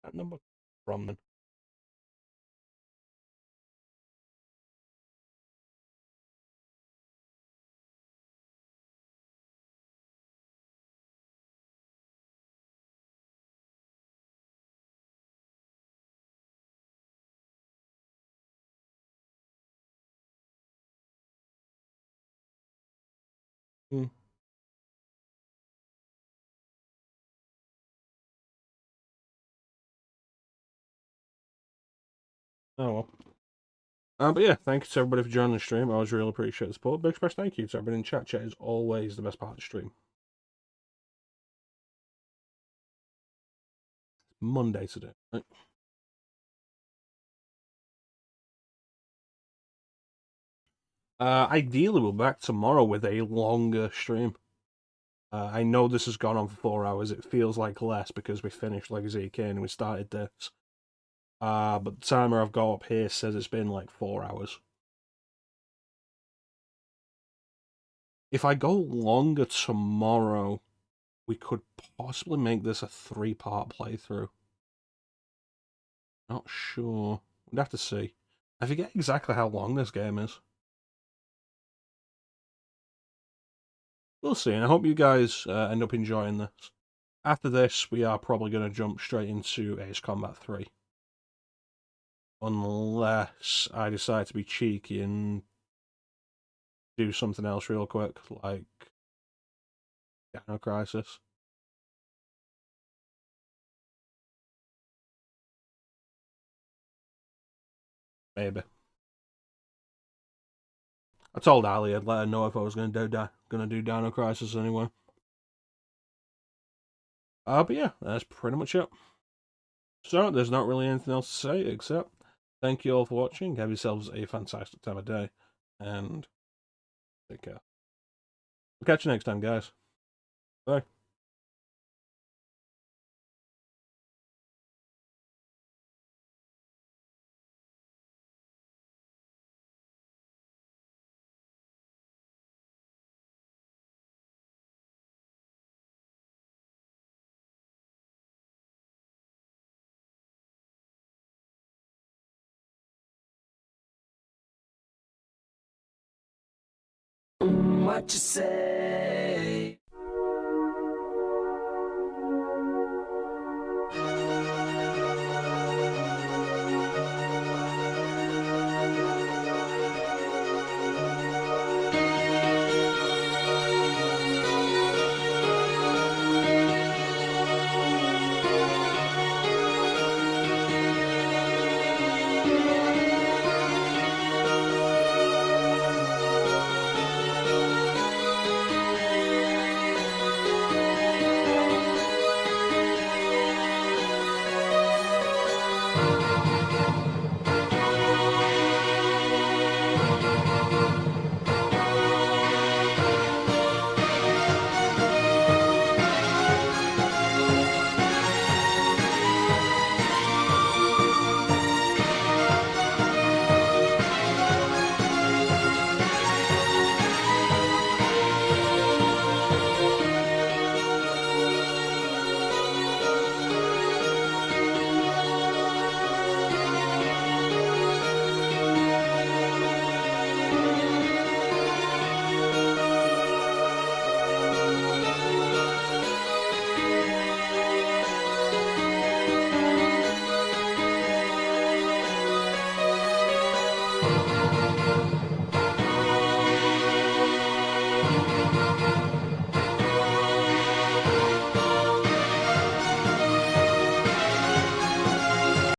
That number from then. Hmm. Oh well. But yeah, thank you to everybody for joining the stream. I always really appreciate the support. Big express thank you to everybody in chat. Chat is always the best part of the stream. Monday today, right? Ideally, we'll be back tomorrow with a longer stream. I know this has gone on for 4 hours. It feels like less because we finished Legacy of Kain and we started this. But the timer I've got up here says it's been like 4 hours. If I go longer tomorrow, we could possibly make this a 3-part playthrough. Not sure. We'd have to see. I forget exactly how long this game is. We'll see, and I hope you guys end up enjoying this. After this, we are probably going to jump straight into Ace Combat 3. Unless I decide to be cheeky and do something else real quick, like Dino Crisis. Maybe. I told Ali I'd let her know if I was going to do Dino Crisis anyway. But yeah, that's pretty much it. So, there's not really anything else to say except thank you all for watching. Have yourselves a fantastic time of day. And take care. We'll catch you next time, guys. Bye. What you say?